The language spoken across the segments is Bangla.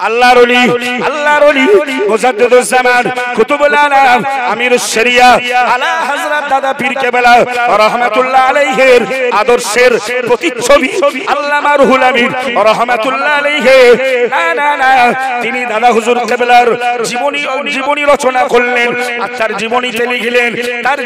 আল্লাহর ওলি মুজাদ্দিদুজ জামান কুতুবুল আলাম আমিরুশ শরিয়া আলা হযরত দাদা পীর কেবলা রাহমাতুল্লাহ আলাইহির আদর্শের প্রতিচ্ছবি আল্লামা রুহুল আমিন রাহমাতুল্লাহ আলাইহি না তিনি দাদা হুজুর কেবলার জীবনী রচনা করলেন আর তার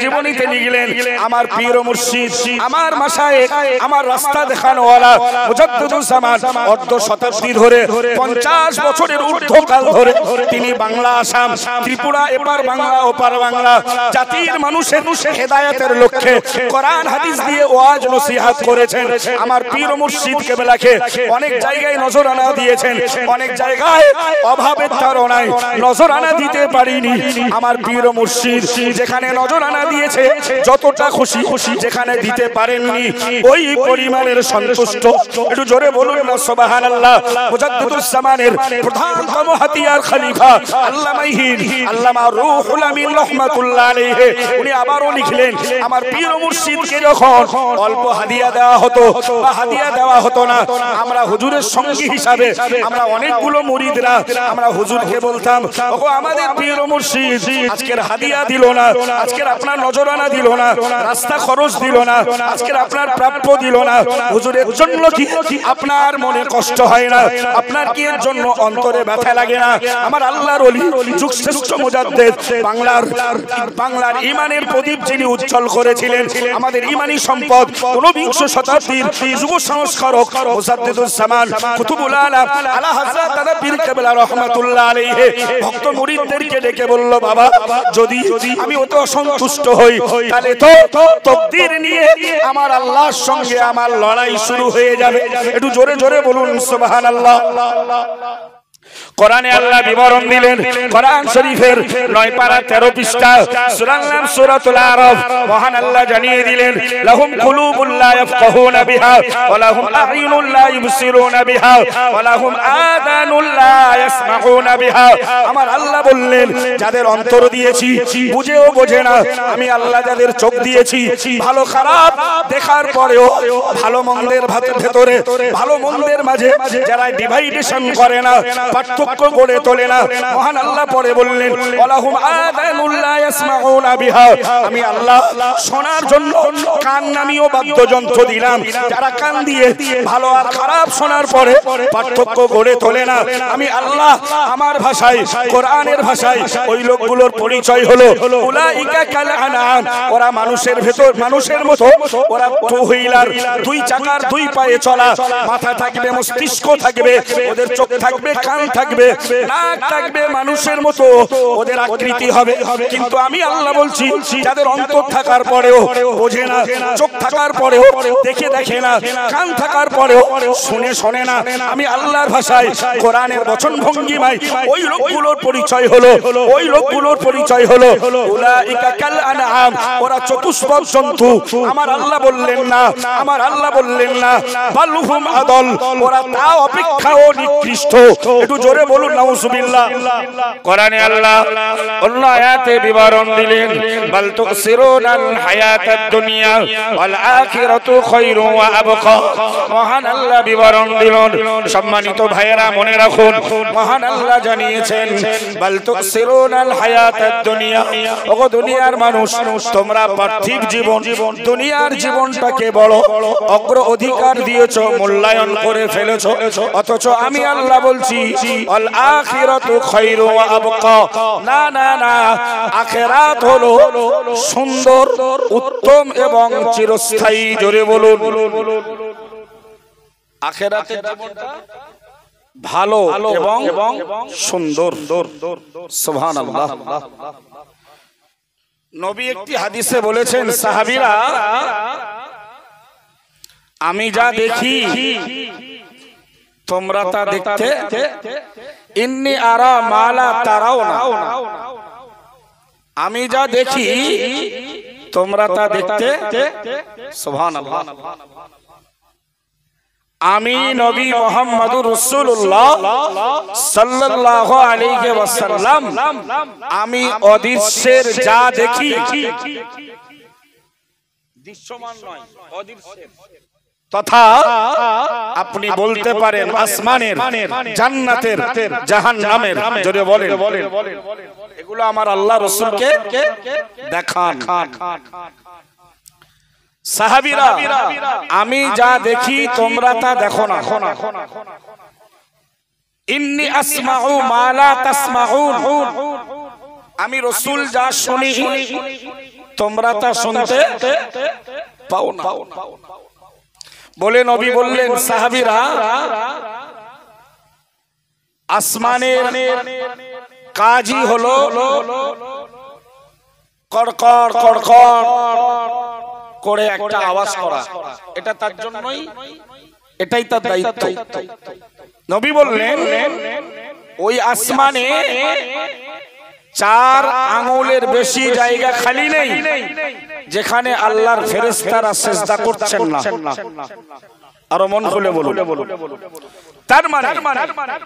জীবনীতে লিখলেন আমার পীর ও মুর্শিদ আমার মাশায়েখ আমার রাস্তা দেখানোওয়ালা মুজাদ্দিদুজ জামান অর্ধ শতাব্দী ধরে 50 বছরের ঊর্ধ্বকাল ধরে তিনি বাংলা আসাম ত্রিপুরা এপার বাংলা ওপার বাংলা জাতির মানুষের হেদায়েতের লক্ষ্যে কোরআন হাদিস দিয়ে ওয়াজ নসিহত করেছেন। আমার পীর ও মুর্শিদ কেবলাকে অনেক জায়গায় নজরানা দিয়েছেন, অনেক জায়গায় অভাবের তাড়নায় নজরানা দিতে পারিনি। আমার পীর ও মুর্শিদ যেখানে নজরানা দিয়েছে যতটা খুশি যেখানে দিতে পারেননি ওই পরিমাণের সন্তুষ্ট। একটু জোরে বলুন না সুবহানাল্লাহ। মুজাদ্দিদুজ জামানের প্রধানতম হাতিয়ার খলিফা আল্লামা রুহুল আমিন রাহমাতুল্লাহ আলাইহি উনি আবারও লিখলেন আমার পীর ও মুর্শিদকে যখন অল্প হাদিয়া দেওয়া হতো না আমরা হুজুরের সঙ্গী হিসাবে আমরা অনেকগুলো মুরিদরা আমরা হুজুরকে বলতাম ওগো আমাদের পীর ও মুর্শিদ আজকের হাদিয়া দিল না, আজকের আপনার নজরানা দিল না, রাস্তা খরচ দিল না, আজকের আপনার প্রাপ্য দিল না, হুজুরের জন্য কি আপনার মনে কষ্ট হয় না? আপনার কি এর জন্য অন্তরে ব্যথা লাগে না? আমার আল্লাহর ওলি যুগশ্রেষ্ঠ মুজাদ্দিদ বাংলার ঈমানের প্রদীপ যিনি উজ্জ্বল করেছিলেন, আমাদের ঈমানি সম্পদ 19 শতাব্দীর যুব সংস্কারক মুজাদ্দিদুজ জামান কুতুবুল আলাম আলা হযরত দাদা পীর কেবলা রাহমাতুল্লাহ আলাইহি ভক্ত মুরিদদেরকে ডেকে বলল বাবা যদি আমি অত অসন্তুষ্ট হই তাহলে তো তাকদীর নিয়ে আমার আল্লাহর সঙ্গে আমার লড়াই শুরু হয়ে যাবে। একটু জোরে জোরে বলুন সুবহানাল্লাহ। কোরআনে আল্লাহ বিবরণ দিলেন কোরআন শরীফের 9 পারা 13 পৃষ্ঠা সূরার নাম সূরাতুল আরাফ। মহান আল্লাহ জানিয়ে দিলেন লাহুম কুলুবুল লা ইয়াফকাহুনা বিহা ওয়া লাহুম আ'ইনুন লা ইবসিরুনা বিহা ওয়া লাহুম আযানুন লা ইয়াসমাউনা বিহা। আমার আল্লাহ বললেন যাদের অন্তর দিয়েছি বুঝেও বোঝে না, আমি আল্লাহ যাদের চোখ দিয়েছি ভালো খারাপ দেখার পরেও ভালো মন্দের ভেতরে ভালো মন্দের মাঝে যারা ডিভাইডেশন করে না, পার্থক্য গড়ে তোলে না, মহান আল্লাহ পরে বললেন ওয়ালাহুম আযানুন লা ইয়াসমাউনা বিহা। আমি আল্লাহ শোনার জন্য কান নামীয় বাদ্যযন্ত্র দিলাম, যারা কান দিয়ে ভালো আর খারাপ শোনার পরে পার্থক্য গড়ে তোলে না। আমি আল্লাহ আমার ভাষায় কোরআনের ভাষায় ওই লোকগুলোর পরিচয় হলো উলাইকা কাল আনাম, ওরা মানুষের মতো ওরা টু হুইলার, দুই চাকার দুই পায়ে চলা, মাথা থাকবে মস্তিষ্ক থাকবে, ওদের চোখ থাকবে কান থাকবে নাক থাকবে, মানুষের মতো ওদের আকৃতি হবে। কিন্তু আমি আল্লাহ বলছি যাদের অন্তর থাকার পরেও বোঝে না, চোখ থাকার পরেও দেখে না, কান থাকার পরেও শোনে না, আমি আল্লাহর ভাষায় কোরআনের বচন ভঙ্গিমায় ওই লোকগুলোর পরিচয় হলো উলাইকা কাল আনআম, ওরা চতুষ্পদ জন্তু। আমার আল্লাহ বললেন না বালহুম আদল, ওরা তা অপেক্ষাও নিকৃষ্ট। একটু জোরে বলুন নাউজুবিল্লাহ। কোরআনে আল্লাহ অন্য আয়াতে বিবরণ দিলেন বাল তুসিরুনাল হায়াতাদ দুনিয়া ওয়াল আখিরাতু খায়রু ওয়া আবকা। মহান আল্লাহ বিবরণ দিলেন, সম্মানিত ভাইয়েরা মনে রাখুন, মহান আল্লাহ জানিয়েছেন বাল তুসিরুনাল হায়াতাদ দুনিয়া, ওগো দুনিয়ার মানুষ তোমরা পার্থিব জীবন দুনিয়ার জীবনটাকে বড় অগ্র অধিকার দিয়েছো, মূল্যায়ন করে ফেলেছো, অথচ আমি আল্লাহ বলছি আল আখিরাতু খায়রু ওয়া আবকা। না আখিরাত হলো সুন্দর, উত্তম এবং চিরস্থায়ী। জোরে বলুন আখিরাতের জীবনটা ভালো এবং সুন্দর। সুবহানাল্লাহ। নবী একটি হাদিসে বলেছেন সাহাবীরা আমি যা দেখি তোমরা তা দেখতে ইন্নী আরা মালা তারাও না, আমি যা দেখি তোমরা তা দেখতে। সুবহানাল্লাহ। আমি নবী মুহাম্মদুর রাসূলুল্লাহ সাল্লাল্লাহু আলাইহি ওয়াসাল্লাম আমি অদৃশ্যের যা দেখি, দৃশ্যমান নয় অদৃশ্যের, তথা আপনি বলতে পারেন আসমানের, জান্নাতের, জাহান্নামের, জোরে বলেন। এগুলো আমার আল্লাহ রাসূলকে দেখান। সাহাবীরা, আমি যা দেখি তোমরা তা দেখো না। ইন্নী আসমাউ মা লা তাসমাউন, আমি রাসূল যা শুনি তোমরা তা শুনতে পাও না। বলে নবী বললেন, সাহাবীরা, আসমানের কাজই হলো কড়কড় কড়কড় করে একটা আওয়াজ করা, এটা তার জন্যই, এটাই তার দায়িত্ব। নবী বললেন, ওই আসমানে 4 আঙ্গুলের বেশি জায়গা খালি নেই যেখানে আল্লাহর ফেরেশতারা সিজদা করছেন না। আরো মন খুলে বলুন। তার মানে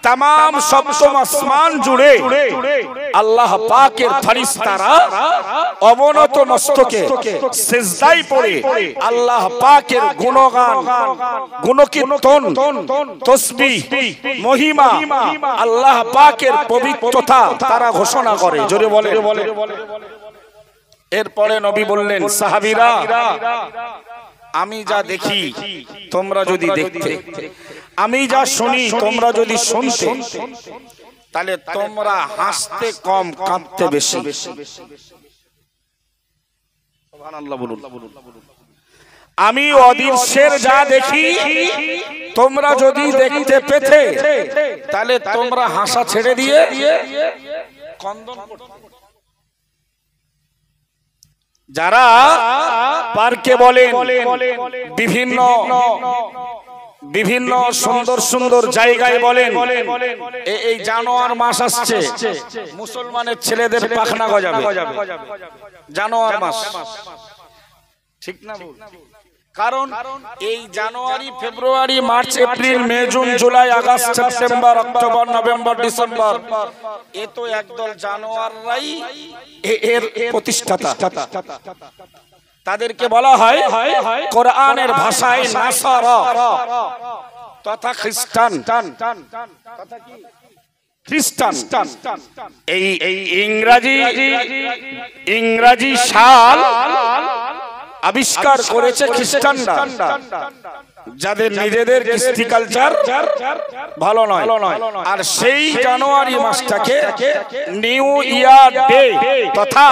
तमाम সপ্তম আসমান জুড়ে আল্লাহ পাকের ফেরেশতারা অবনত মস্তকে সিজদায় পড়ে আল্লাহ পাকের গুণগান, গুণকীর্তন, তাসবিহ, মহিমা, আল্লাহ পাকের পবিত্রতা তারা ঘোষণা করে। জোরে বলে। এরপরে নবী বললেন, সাহাবীরা, আমি যা দেখি তোমরা যদি দেখতে, আমি যা শুনি তোমরা যদি শুনতে, তাহলে তোমরা হাসতে কম, কাঁদতে বেশি। সুবহানাল্লাহ বলুন। আমি অদৃশ্যের যা দেখি তোমরা যদি দেখতে পেতে, তাহলে তোমরা হাসা ছেড়ে দিয়ে কন্দন করতে। যারা পার্কে বলেন, বিভিন্ন বিভিন্ন সুন্দর সুন্দর জায়গায় বলেন, এই জানোয়ার মাস আসছে, মুসলমানের ছেলেদের পাখনা গজাবে, জানোয়ার মাস, ঠিক না? কারণ এই জানুয়ারি, ফেব্রুয়ারি, মার্চ, এপ্রিল, মে, জুন, জুলাই, আগস্ট, সেপ্টেম্বর, অক্টোবর, নভেম্বর, ডিসেম্বর, এ তো একদল জানোয়াররাই এর প্রতিষ্ঠাতা। তাদেরকে বলা হয় কোরআনের ভাষায় নাসারা তথা খ্রিস্টান। খ্রিস্টান এই ইংরাজি সাল আবিষ্কার করেছে খ্রিস্টানরা, যাদের নিজেদের কৃষ্টি কালচার ভালো নয়। আর সেই জানুয়ারি মাসটাকে নিউ ইয়ার ডে তথা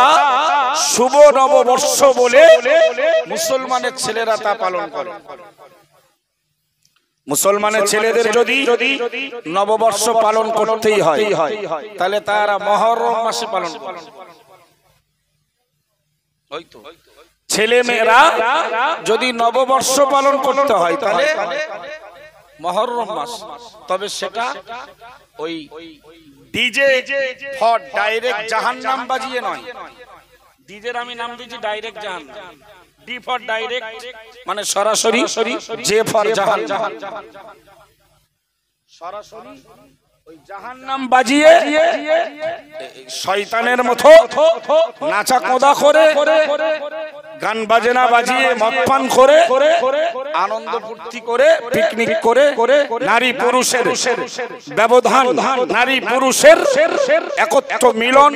শুভ নববর্ষ বলে মুসলমানের ছেলেরা তা পালন করে। মুসলমানের ছেলেদের যদি নববর্ষ পালন করতেই হয়, তাহলে তারা মুহররম মাসে পালন করে। ছেলে মেয়েরা যদি নববর্ষ পালন করতে হয় তাহলে মুহররম মাস, তবে সেটা ওই ডিজে ফর ডাইরেক্ট জাহান্নাম বাজিয়ে নয়। ডিজের আমি নাম দিয়েছি ডাইরেক্ট জাহান্নাম, ডি ফর ডাইরেক্ট মানে সরাসরি, জে ফর জাহান্নাম, সরাসরি ওই জাহান্নাম বাজিয়ে শয়তানের মতো নাচা কোদা করে, গান বাজনা বাজিয়ে, মদ পান করে, আনন্দ ফুর্তি করে, পিকনিক করে, নারী পুরুষের ব্যবধান, নারী পুরুষের একত্র মিলন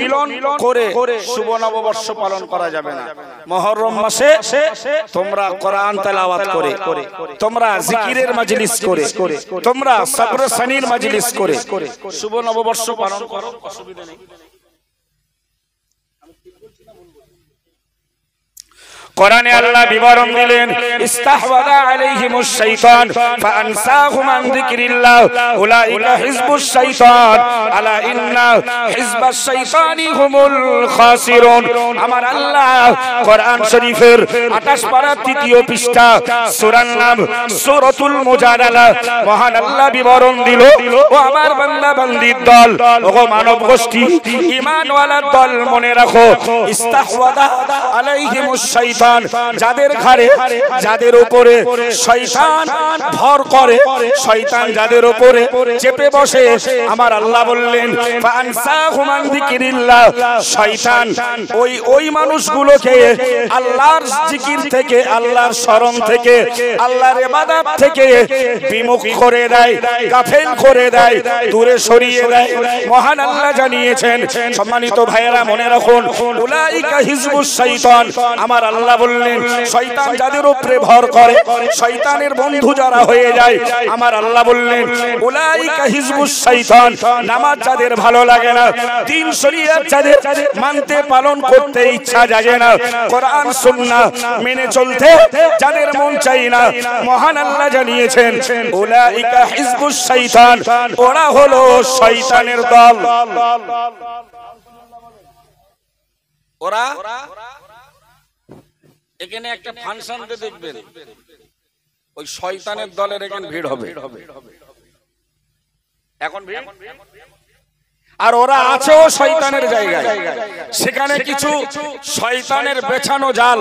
করে শুভ নববর্ষ পালন করা যাবে না। মুহররম মাসে তোমরা কোরআন তেলাওয়াত করে, তোমরা জিকিরের মাজলিস করে, তোমরা সবর সানির মাজলিস করে শুভ নববর্ষ পালন করো, অসুবিধা নেই। কোরআনে আল্লাহ বিবরণ দিলেন, ইস্তাহওয়াযা আলাইহিমুশ শাইতান ফাআনসাহুম আন যিকরিল্লাহ উলাইকা হিজবুশ শাইতান আলা ইন্না হিজবাশ শাইতানি হুমুল খাসিরুন। আমার আল্লাহ কোরআন শরীফের 28 পারা 3য় পৃষ্ঠা, সূরার নাম সূরাতুল মুজাদালা, মহান আল্লাহ বিবরণ দিল, ও আমার বান্দা বান্দির দল, ও মানব গোষ্ঠী, ঈমানওয়ালা দল, মনে রাখো, ইস্তাহওয়াযা আলাইহিমুশ শাইতান, শয়তান যাদের ঘাড়ে যাদের উপরে শয়তান ভর করে, শয়তান যাদের উপরে চেপে বসে, আমার আল্লাহ বললেন ফানসাহুম আন যিকিরিল্লাহ, শয়তান ওই মানুষগুলোকে আল্লাহর জিকির থেকে, আল্লাহর স্মরণ থেকে, আল্লাহর ইবাদত থেকে বিমুখ করে দেয়, গাফেল করে দেয়, দূরে সরিয়ে দেয়। মহান আল্লাহ জানিয়েছেন, সম্মানিত ভাইয়েরা মনে রাখুন, উলাইকা হিজবুশ শাইতান, আমার আল্লাহ বললেন শয়তান যাদের উপরে ভর করে, শয়তানের বন্ধু যারা হয়ে যায়, আমার আল্লাহ বললেন উলাইকা হিজবুশ শাইতান, নামাজ যাদের ভালো লাগে না, দ্বীন শরীয়ত যাদের মানতে পালন করতে ইচ্ছা জাগে না, কোরআন সুন্নাহ মেনে চলতে যাদের মন চাই না, মহান আল্লাহ জানিয়েছেন উলাইকা হিজবুশ শাইতান, ওরা হলো শয়তানের দল। ওরা এখানে একটা ফাংশনতে দেখবেন ওই শয়তানের দলের এখানে ভিড় হবে, এখন ভিড়, আর ওরা আছেও শয়তানের জায়গায়, সেখানে কিছু শয়তানের বেছানো জাল,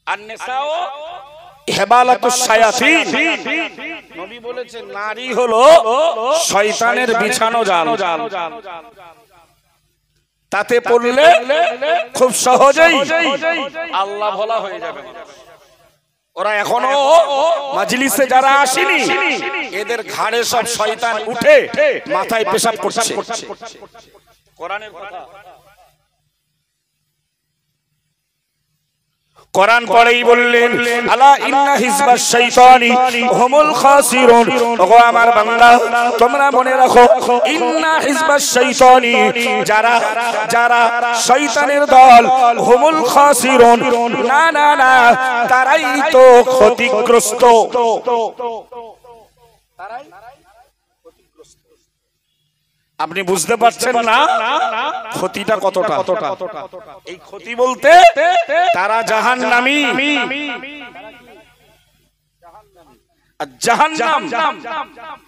আর নেশাও হেবালাতুশ শায়াতিন, নবী বলেছেন নারী হলো শয়তানের বিছানো জাল, তাতে পড়লে খুব সহজেই আল্লাহ ভোলা হয়ে যাবে। ওরা এখনো মাজলিসে যারা আসেনি, এদের ঘাড়ে সব শয়তান উঠে মাথায় পেশাব করছে। কোরআনের কথা, কোরআন পড়েই বললেন আলা ইন্না হিজবাশ শাইতানি হুমুল খাসিরুন, ওগো আমার বান্দা তোমরা মনে রাখো, ইন্না হিজবাশ শাইতানি, যারা যারা শয়তানের দল, হুমুল খাসিরুন, না না না, তারাই তো ক্ষতিগ্রস্ত, তারাই ক্ষতিগ্রস্ত। আপনি বুঝতে পারছেন না ক্ষতিটা কতটা? এই ক্ষতি বলতে তারা জাহান্নামী, আর জাহান্নাম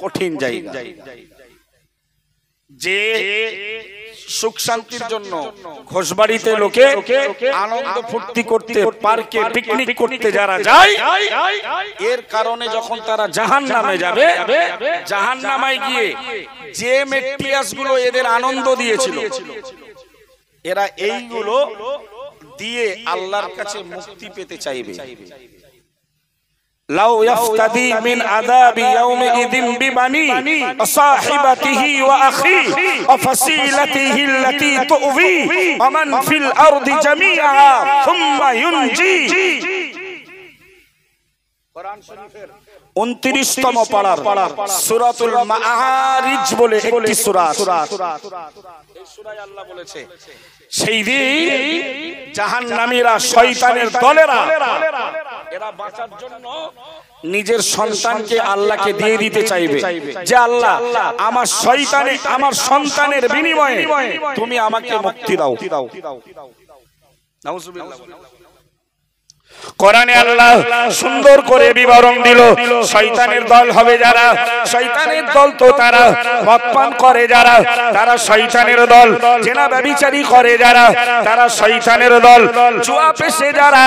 কঠিন জায়গা। যে সুখ শান্তির জন্য ঘোষবাড়িতে লোকে আনন্দ ফুর্তি করতে, পার্কে পিকনিক করতে যারা যায়, এর কারণে যখন তারা জাহান্নামে যাবে, জাহান্নামায় গিয়ে যে মেটিয়াস গুলো এদের আনন্দ দিয়েছিল, এরা এইগুলো দিয়ে আল্লাহর কাছে মুক্তি পেতে চাইবে। লাউ ইয়াফতাদি মিন আযাবি ইয়াউমিযিন বিবানি সাহিবাতিহি ওয়া আখি ওয়া ফাসিলাতিহি আল্লাতী তু'বি ওয়া মান ফিল আরদি জামিআ সুম্মা ইউনজি। কোরআন শরীফের 29তম পারার সূরাতুল মাআরিজ বলে একটি সূরা, এই সূরায় আল্লাহ বলেছে সেই দিন জাহান্নামীরা, শয়তানের দলেরা, এরা বাঁচার জন্য নিজের সন্তানকে আল্লাহকে দিয়ে দিতে চাইবে, যে আল্লাহ আমার শয়তানে, আমার সন্তানের বিনিময়ে তুমি আমাকে মুক্তি দাও। নাউজুবিল্লাহ। কোরআনে আল্লাহ সুন্দর করে বিবরণ দিল শয়তানের দল হবে যারা, শয়তানের দল তো তারা মদ পান করে যারা, তারা শয়তানের দল, জেনা ব্যভিচারী করে যারা, তারা শয়তানের দল, জুয়া পেশে যারা,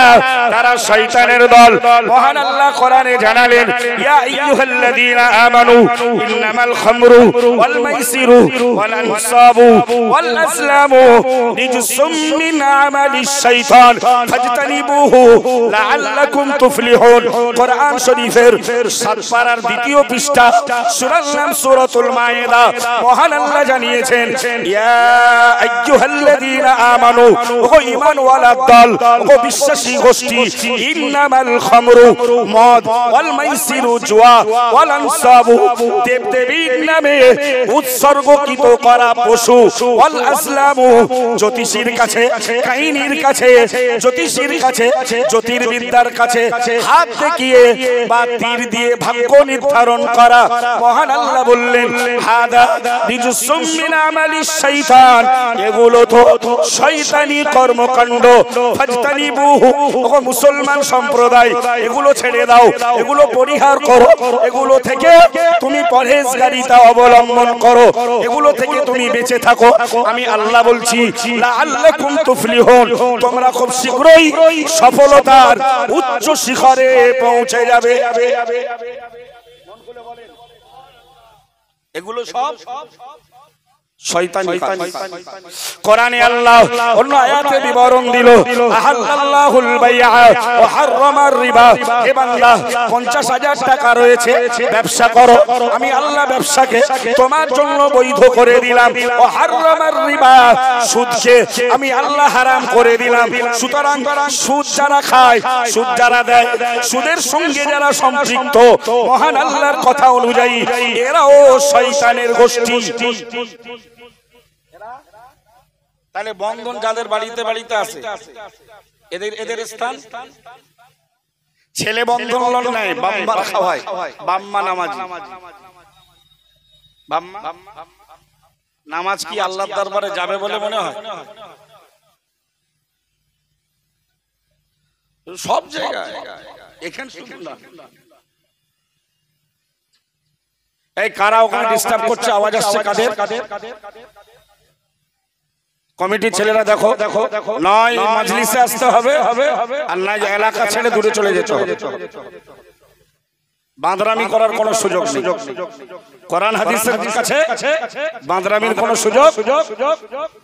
তারা শয়তানের দল। মহান আল্লাহ কোরআনে জানালেন ইয়া আইয়ুহাল্লাযীনা আমানু ইন্নামাল খামরু ওয়াল মাইসিরু ওয়াল আনসাবু ওয়াল আসলামু রিজসুম মিন আমালিশ শাইতান ফাজতানিবুহু লাআল্লাকুম তুফলিহুন। কোরআন শরীফের 7 পারার 2য় পৃষ্ঠা, সূরার নাম সূরাতুল মায়েদা। মহান আল্লাহ জানিয়েছেন ইয়া আইয়ুহাল্লাযীনা আমানু, ও ঈমানওয়ালা দল, ও বিশ্বাসী গোষ্ঠী, ইন্নামাল খামরু মদ, ওয়াল মাইসিরু জুয়া, ওয়াল আনসাবু দেবদেবীর নামে উৎসর্গকৃত করা পশু, ওয়াল আসলামু জ্যোতিষীর কাছে, কাহিনীর কাছে, জ্যোতিষীর কাছে জ্যোতির্বিদ্যার কাছে হাত দেখিয়ে বা তীর দিয়ে ভাগ্য নির্ধারণ করা। মহান আল্লাহ বললেন হাদা বিজুসুম মিন আমালিশ শাইতান, এগুলো তো শয়তানি কর্মকাণ্ড। ফাজতানিবুহু, ও মুসলমান সম্প্রদায় এগুলো ছেড়ে দাও, এগুলো পরিহার করো, এগুলো থেকে তুমি পরহেজগারিতা অবলম্বন করো, এগুলো থেকে তুমি বেঁচে থাকো। আমি আল্লাহ বলছি লাআল্লাকুম তুফলিহুন, তোমরা খুব শীঘ্রই সফলতার উচ্চ শিখরে পৌঁছে যাবে। এগুলো সব শয়তানি কাজ। কোরআনে আল্লাহ অন্য আয়াতে বিবরণ দিল আহাল্লাহুল বাইআ ওয়া হারামার রিবা। হে বান্দা ৫০,০০০ টাকা রয়েছে, ব্যবসা করো, আমি আল্লাহ ব্যবসাকে তোমার জন্য বৈধ করে দিলাম। ওয়া হারামার রিবা, সুদকে আমি আল্লাহ হারাম করে দিলাম। সুতরাং সুদ যারা খায়, সুদ যারা দেয়, সুদের সঙ্গে যারা সম্পৃক্ত, মহান আল্লাহর কথা অনুযায়ী এরাও শয়তানের গোষ্ঠী। তাহলে বন্ধন যাদের বাড়িতে বাড়িতে আছে, এদের স্থান ছেলে বন্ধন লোন নেয়, বাম্মা খাওয়ায়, বাম্মা নামাজি। বাম্মা নামাজ কি আল্লাহর দরবারে যাবে বলে মনে হয়? সব জায়গায়, এখানে শুধু না। এই কারা ওখানে ডিস্টার্ব করছে, আওয়াজ আসছে কাদের? কমিটির ছেলেরা দেখো, নয় মাজলিসে আসতে হবে, আর নয় এলাকা ছেড়ে দূরে চলে যেতে হবে। বাঁদরামি করার কোনো সুযোগ নেই। কোরআন হাদিসের কাছে বাঁদরামির কোনো সুযোগ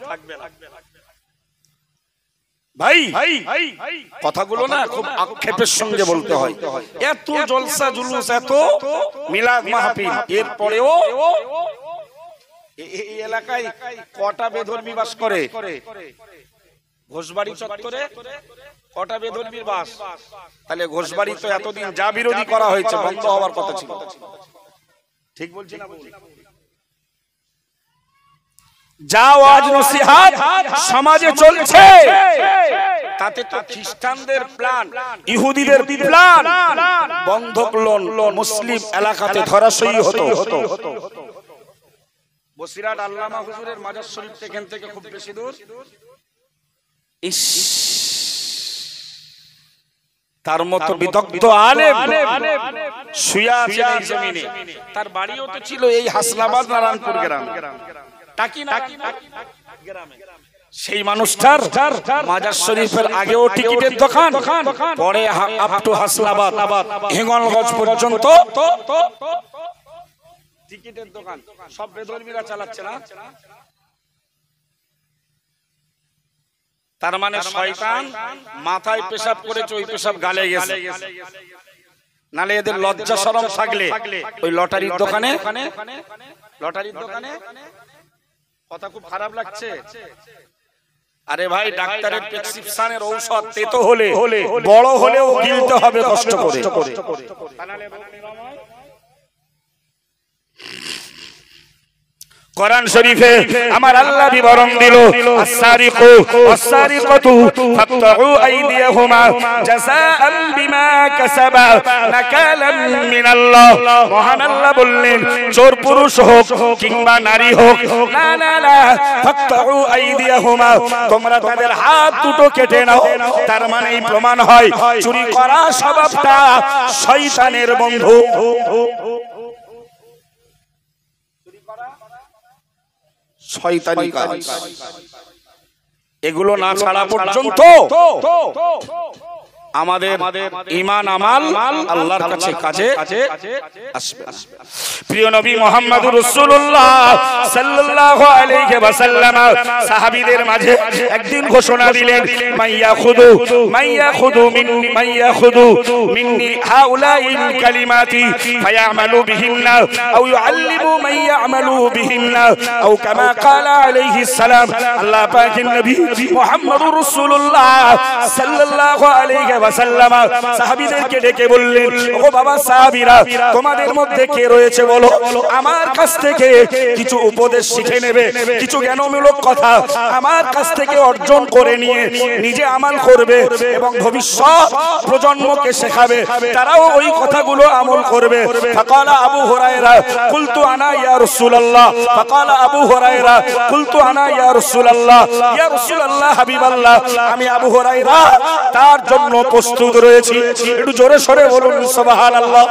থাকবে না। ভাই কথাগুলো না খুব আক্ষেপের সঙ্গে বলতে হয়। এত জলসা জুলুস, এত মিলাদ মাহফিল, এরপরেও এই এলাকায় কটা বেধর্মী বাস করে? ঘোষবাড়ি চত্বরে কটা বেধর্মীর বাস? তাহলে ঘোষবাড়ি তো এতদিন যা বিরোধী করা হয়েছে বন্ধ হওয়ার কথা ছিল। ঠিক বলছি না? যা ওয়াজ নসিহত সমাজে চলছে, তাতে তো খ্রিস্টানদের প্ল্যান, ইহুদিদের প্ল্যান, বন্ধক লোন মুসলিম এলাকাতে ধরাশয়ী হতো। বসিরহাট আল্লামা হুজুরের মাজার শরীফ এখান থেকে খুব বেশি দূর। তার মতো বিদগ্ধ আলেম শুয়ে আছেন এই জমিনে। তার বাড়িও তো ছিল এই হাসনাবাদ নারায়ণপুর গ্রাম, টাকি গ্রামে। সেই মানুষটার মাজার শরীফের আগেও টিকিটের দোকান, পরে আপ টু হাসনাবাদ হিঙ্গলগঞ্জ পর্যন্ত টিকিটের দোকান। সব বেধর্মীরা চালাচ্ছে না? তার মানে শয়তান মাথায় পেশাব করেছে, ওই পেশাব গালে গেছে। নালে এদের লজ্জা শরম থাকলে ওই লটারির দোকানে কথা খুব খারাপ লাগছে। আরে ভাই, ডাক্তারের প্রেসক্রিপশনের ঔষধ তেতো হলে বড় হলেও গিলতে হবে কষ্ট করে। কোরআন শরীফে আমার আল্লাহ বিবরণ দিল আস-সারিকু ওয়াস-সারিকাতু ফাকতাউ আইদিয়াহুমা জাযাআন বিমা কাসাবা নাকালাম মিনাল্লাহ। মহান আল্লাহ বললেন, চোর পুরুষ হোক কিংবা নারী হোক, না না না, ফাকতাউ আইদিয়াহুমা, তোমরা তাদের হাত দুটো কেটে নাও। তার মানে এই প্রমাণ হয় চুরি করা স্বভাবটা শয়তানের বন্ধু। শয়তানি কাজ, এগুলো না ছাড়া পর্যন্ত আমাদের ঈমান আমাল আল্লাহর কাছে কাজে আসবে। প্রিয় নবী মুহাম্মদুর রাসূলুল্লাহ সাল্লাল্লাহু আলাইহি ওয়াসাল্লাম সাহাবীদের মাঝে একদিন ঘোষণা দিলেন, মাইয়াখুদু মিন্নি হাউলাইল কালিমাতি ফায়ামালু বিহিন্না আও ইউআল্লিমু মান ইয়ামালু বিহিন্না আও কামা ক্বালা আলাইহিস সালাম। আল্লাহ পাকের নবী মুহাম্মদুর রাসূলুল্লাহ সাল্লাল্লাহু আলাইহি ওয়াসাল্লাম সাহাবীদেরকে ডেকে বললেন, ও বাবা সাহাবীরা, তোমাদের মধ্যে কে রয়েছে বলো, আমার কাছ থেকে কিছু উপদেশ শিখে নেবে, কিছু জ্ঞানমূলক কথা আমার কাছ থেকে অর্জন করে নিয়ে নিজে আমল করবে এবং ভবিষ্যৎ প্রজন্মকে শেখাবে, তারাও ওই কথাগুলো আমল করবে। ফাকালা আবু হুরায়রা কুলতু আনা ইয়া রাসূলুল্লাহ, ফাকালা আবু হুরায়রা কুলতু আনা ইয়া রাসূলুল্লাহ, ইয়া রাসূলুল্লাহ হাবিবাল্লাহ, আমি আবু হুরায়রা তার জন্য প্রস্তুত রয়েছি। একটু জোরে সরে বলুন সুবহানাল্লাহ।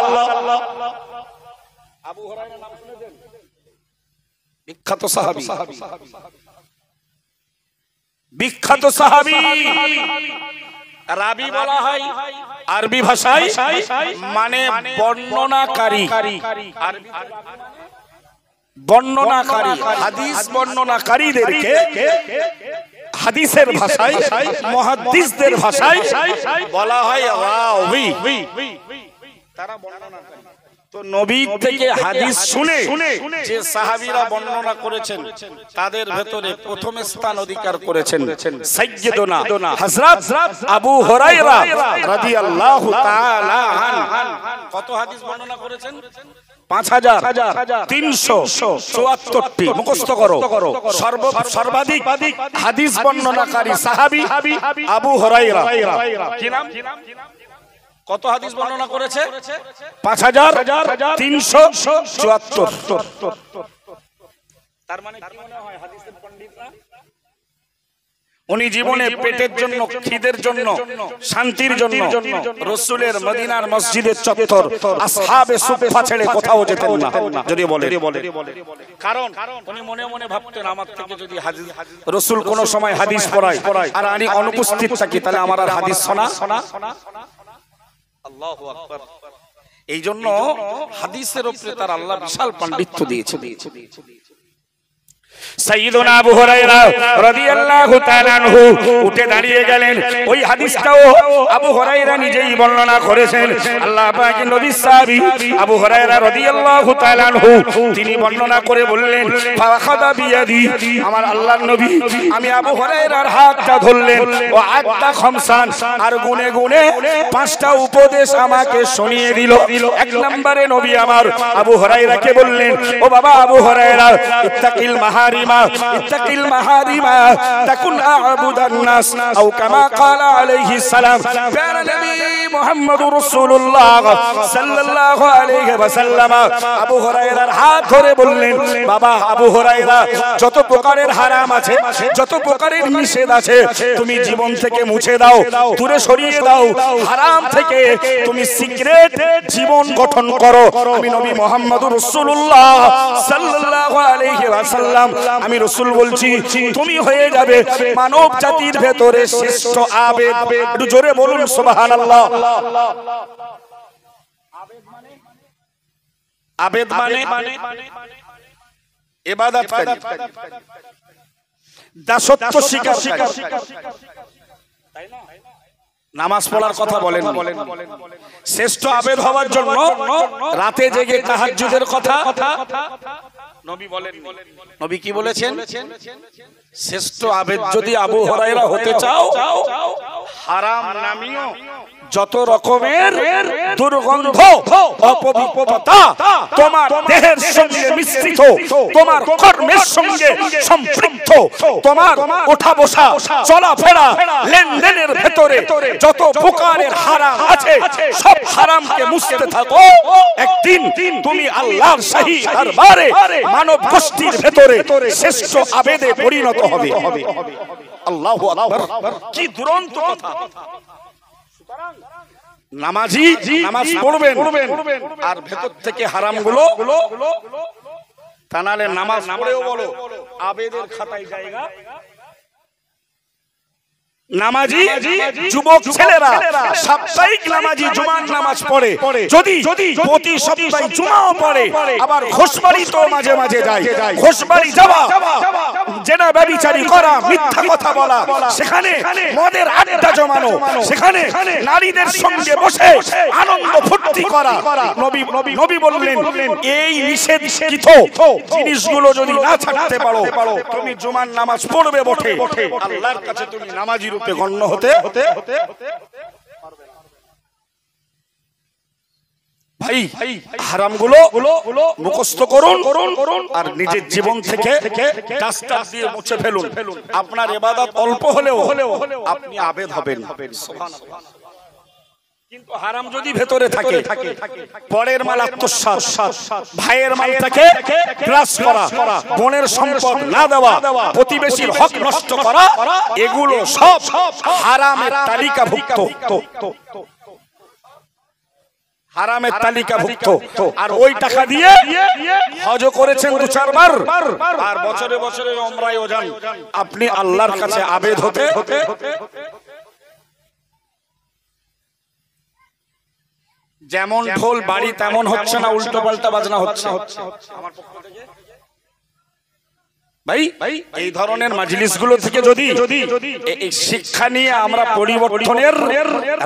আবু হুরায়রা নাম শুনেছেন? বিখ্যাত সাহাবী, বিখ্যাত সাহাবী। রাবি বলা হয় আরবি ভাষায়, মানে বর্ণনাকারী, বর্ণনাকারী, হাদিস বর্ণনাকারীদেরকে হাদিসের ভাষায়, মুহাদ্দিসদের ভাষায় বলা হয় রাবি। তারা বর্ণনাকারী। তো নবী থেকে হাদিস শুনে যে সাহাবীরা বর্ণনা করেছেন তাদের ভেতরে প্রথম স্থান অধিকার করেছেন সাইয়্যিদুনা হযরত আবু হুরায়রা রাদিয়াল্লাহু তাআলা আনহু। কত হাদিস বর্ণনা করেছেন? 5374টি। মুখস্থ করো। সর্বাধিক হাদিস বর্ণনাকারী সাহাবী আবু হুরায়রা। কি নাম? কত হাদিস বর্ণনা করেছে? 5374। তার মানে কি মনে হয় হাদিসের পণ্ডিতরা? উনি জীবনে পেটের জন্য, খিদের জন্য, শান্তির জন্য রাসূলের মদিনার মসজিদের চত্বর আসহাবে সুফফা ছেড়ে কোথাও যেতেন না। যদি বলে, কারণ উনি মনে মনে ভাবতেন আমার থেকে যদি হাদিস রাসূল কোন সময় হাদিস পড়ায় আর আমি অনুপস্থিত থাকি তাহলে আমার আর হাদিস শোনা। আল্লাহু আকবার। এই জন্য হাদিসের উপরে তার আল্লাহ বিশাল পাণ্ডিত্য দিয়েছে। সাইয়্যিদুনা আবু হুরায়রা রাদিয়াল্লাহু তাআলা আনহু উঠে দাঁড়িয়ে গেলেন। ওই হাদিসটাও আবু হুরায়রা নিজেই বর্ণনা করেছেন। আল্লাহ পাকের নবী সাহাবী আবু হুরায়রা রাদিয়াল্লাহু তাআলা আনহু তিনি বর্ণনা করে বললেন, ফাখাদা বিয়াদি, আমার আল্লাহর নবী আমি আবু হুরায়রার হাতটা ধরলেন, ও আদা খামসান, আর গুনে গুনে 5টা উপদেশ আমাকে শুনিয়ে দিল। এক নম্বরে নবী আমার আবু হুরায়রাকে বললেন, ও বাবা আবু হুরায়রা, ইত্তাকিল মাহারিমা, ইত্তাকিল মাহারিমা তাকুন আ'বুদান নাস, আও কামা ক্বালা আলাইহিস সালাম। প্যারা নবী মুহাম্মদুর রাসূলুল্লাহ সাল্লাল্লাহু আলাইহি ওয়াসাল্লাম আবু হুরায়রার হাত ধরে বললেন, বাবা আবু হুরায়রা, যত প্রকারের হারাম আছে, যত প্রকারের নিষেধ আছে, তুমি জীবন থেকে মুছে দাও, দূরে সরিয়ে দাও। হারাম থেকে তুমি সিক্রেট জীবন গঠন করো। আমি নবী মুহাম্মদুর রাসূলুল্লাহ সাল্লাল্লাহু আলাইহি ওয়াসাল্লাম, আমি রাসূল বলছি, তুমি হয়ে যাবে মানব জাতির ভেতরে শ্রেষ্ঠ আবেদ। একটু জোরে বলুন সুবহানাল্লাহ। আবেদ মানে ইবাদতকারী, দাসত্ব স্বীকারকারী, তাই না? নামাজ পড়ার কথা বলেন। শ্রেষ্ঠ আবেদ হওয়ার জন্য রাতে জেগে তাহাজ্জুদের কথা নবী বলেন। নবী কি বলেছেন? শ্রেষ্ঠ আবেদ যদি আবু হুরায়রা হতে চাও, হারাম নামীয় যত রকমের দুর্গন্ধ, অপবিত্রতা তোমার দেহের সঙ্গে মিশ্রিত, তোমার কর্মের সঙ্গে সম্পৃক্ত, তোমার ওঠা বসা, চলাফেরা, লেনদেনের ভেতরে যত প্রকারের হারাম আছে, সব হারামকে মুছতে থাকো। একদিন তুমি আল্লাহর শাহী দরবারে মানব গোষ্ঠীর ভেতরে শ্রেষ্ঠ আবেদে পরিণত হবে। আল্লাহু আকবার। কি দুরন্ত কথা! নামাজি নামাজ পড়বেন আর ভেতর থেকে হারামগুলো, তা নাহলে নামাজ পড়েও বলো আবেদের খাতায় জায়গা। নামাজি যুবক ছেলেরা সাপ্তাহিক নামাজি জুমার নামাজ পড়ে, যদি প্রতি সপ্তাহে জুমাও পড়ে, আবার ঘোষবাড়ি তো মাঝে মাঝে যায়। ঘোষবাড়ি যাওয়া, জেনা ব্যভিচারী করা, মিথ্যা কথা বলা, সেখানে মদের আড্ডা জমানো, সেখানে নারীদের সঙ্গে বসে আনন্দ ফুর্তি করা। নবী বললেন, এই নিষেধকৃত জিনিসগুলো যদি না ছাড়তে পারো, তুমি জুমার নামাজ পড়বে বটে, আল্লাহর কাছে তুমি নামাজি রূপে গণ্য হতে পারবে না। ভাই হারামগুলো মুখস্থ করুন আর নিজের জীবন থেকে ডাস্টার দিয়ে মুছে ফেলুন। আপনার ইবাদত অল্প হলেও আপনি আবেদ হবেন। সুবহানাল্লাহ। কিন্তু হারাম যদি ভেতরে থাকে, পরের মাল আত্মসাৎ, ভাইয়ের মালটাকে গ্রাস করা, বোনের সম্পদ না দেওয়া, প্রতিবেশীর হক নষ্ট করা, এগুলো সব হারামের তালিকাভুক্ত। হারামের তালিকাভুক্ত। আর ওই টাকা দিয়ে হজ করেছেন 2-4 বার, আর বছরে বছরে উমরায় যান, আপনি আল্লাহর কাছে আবেদ হতে যেমন ঢোল বাড়ি তেমন হচ্ছে না, উল্টো পাল্টা বাজনা হচ্ছে। আমার পক্ষ থেকে ভাই এই ধরনের মাজলিসগুলো থেকে যদি এই শিক্ষা নিয়ে আমরা পরিবর্তনের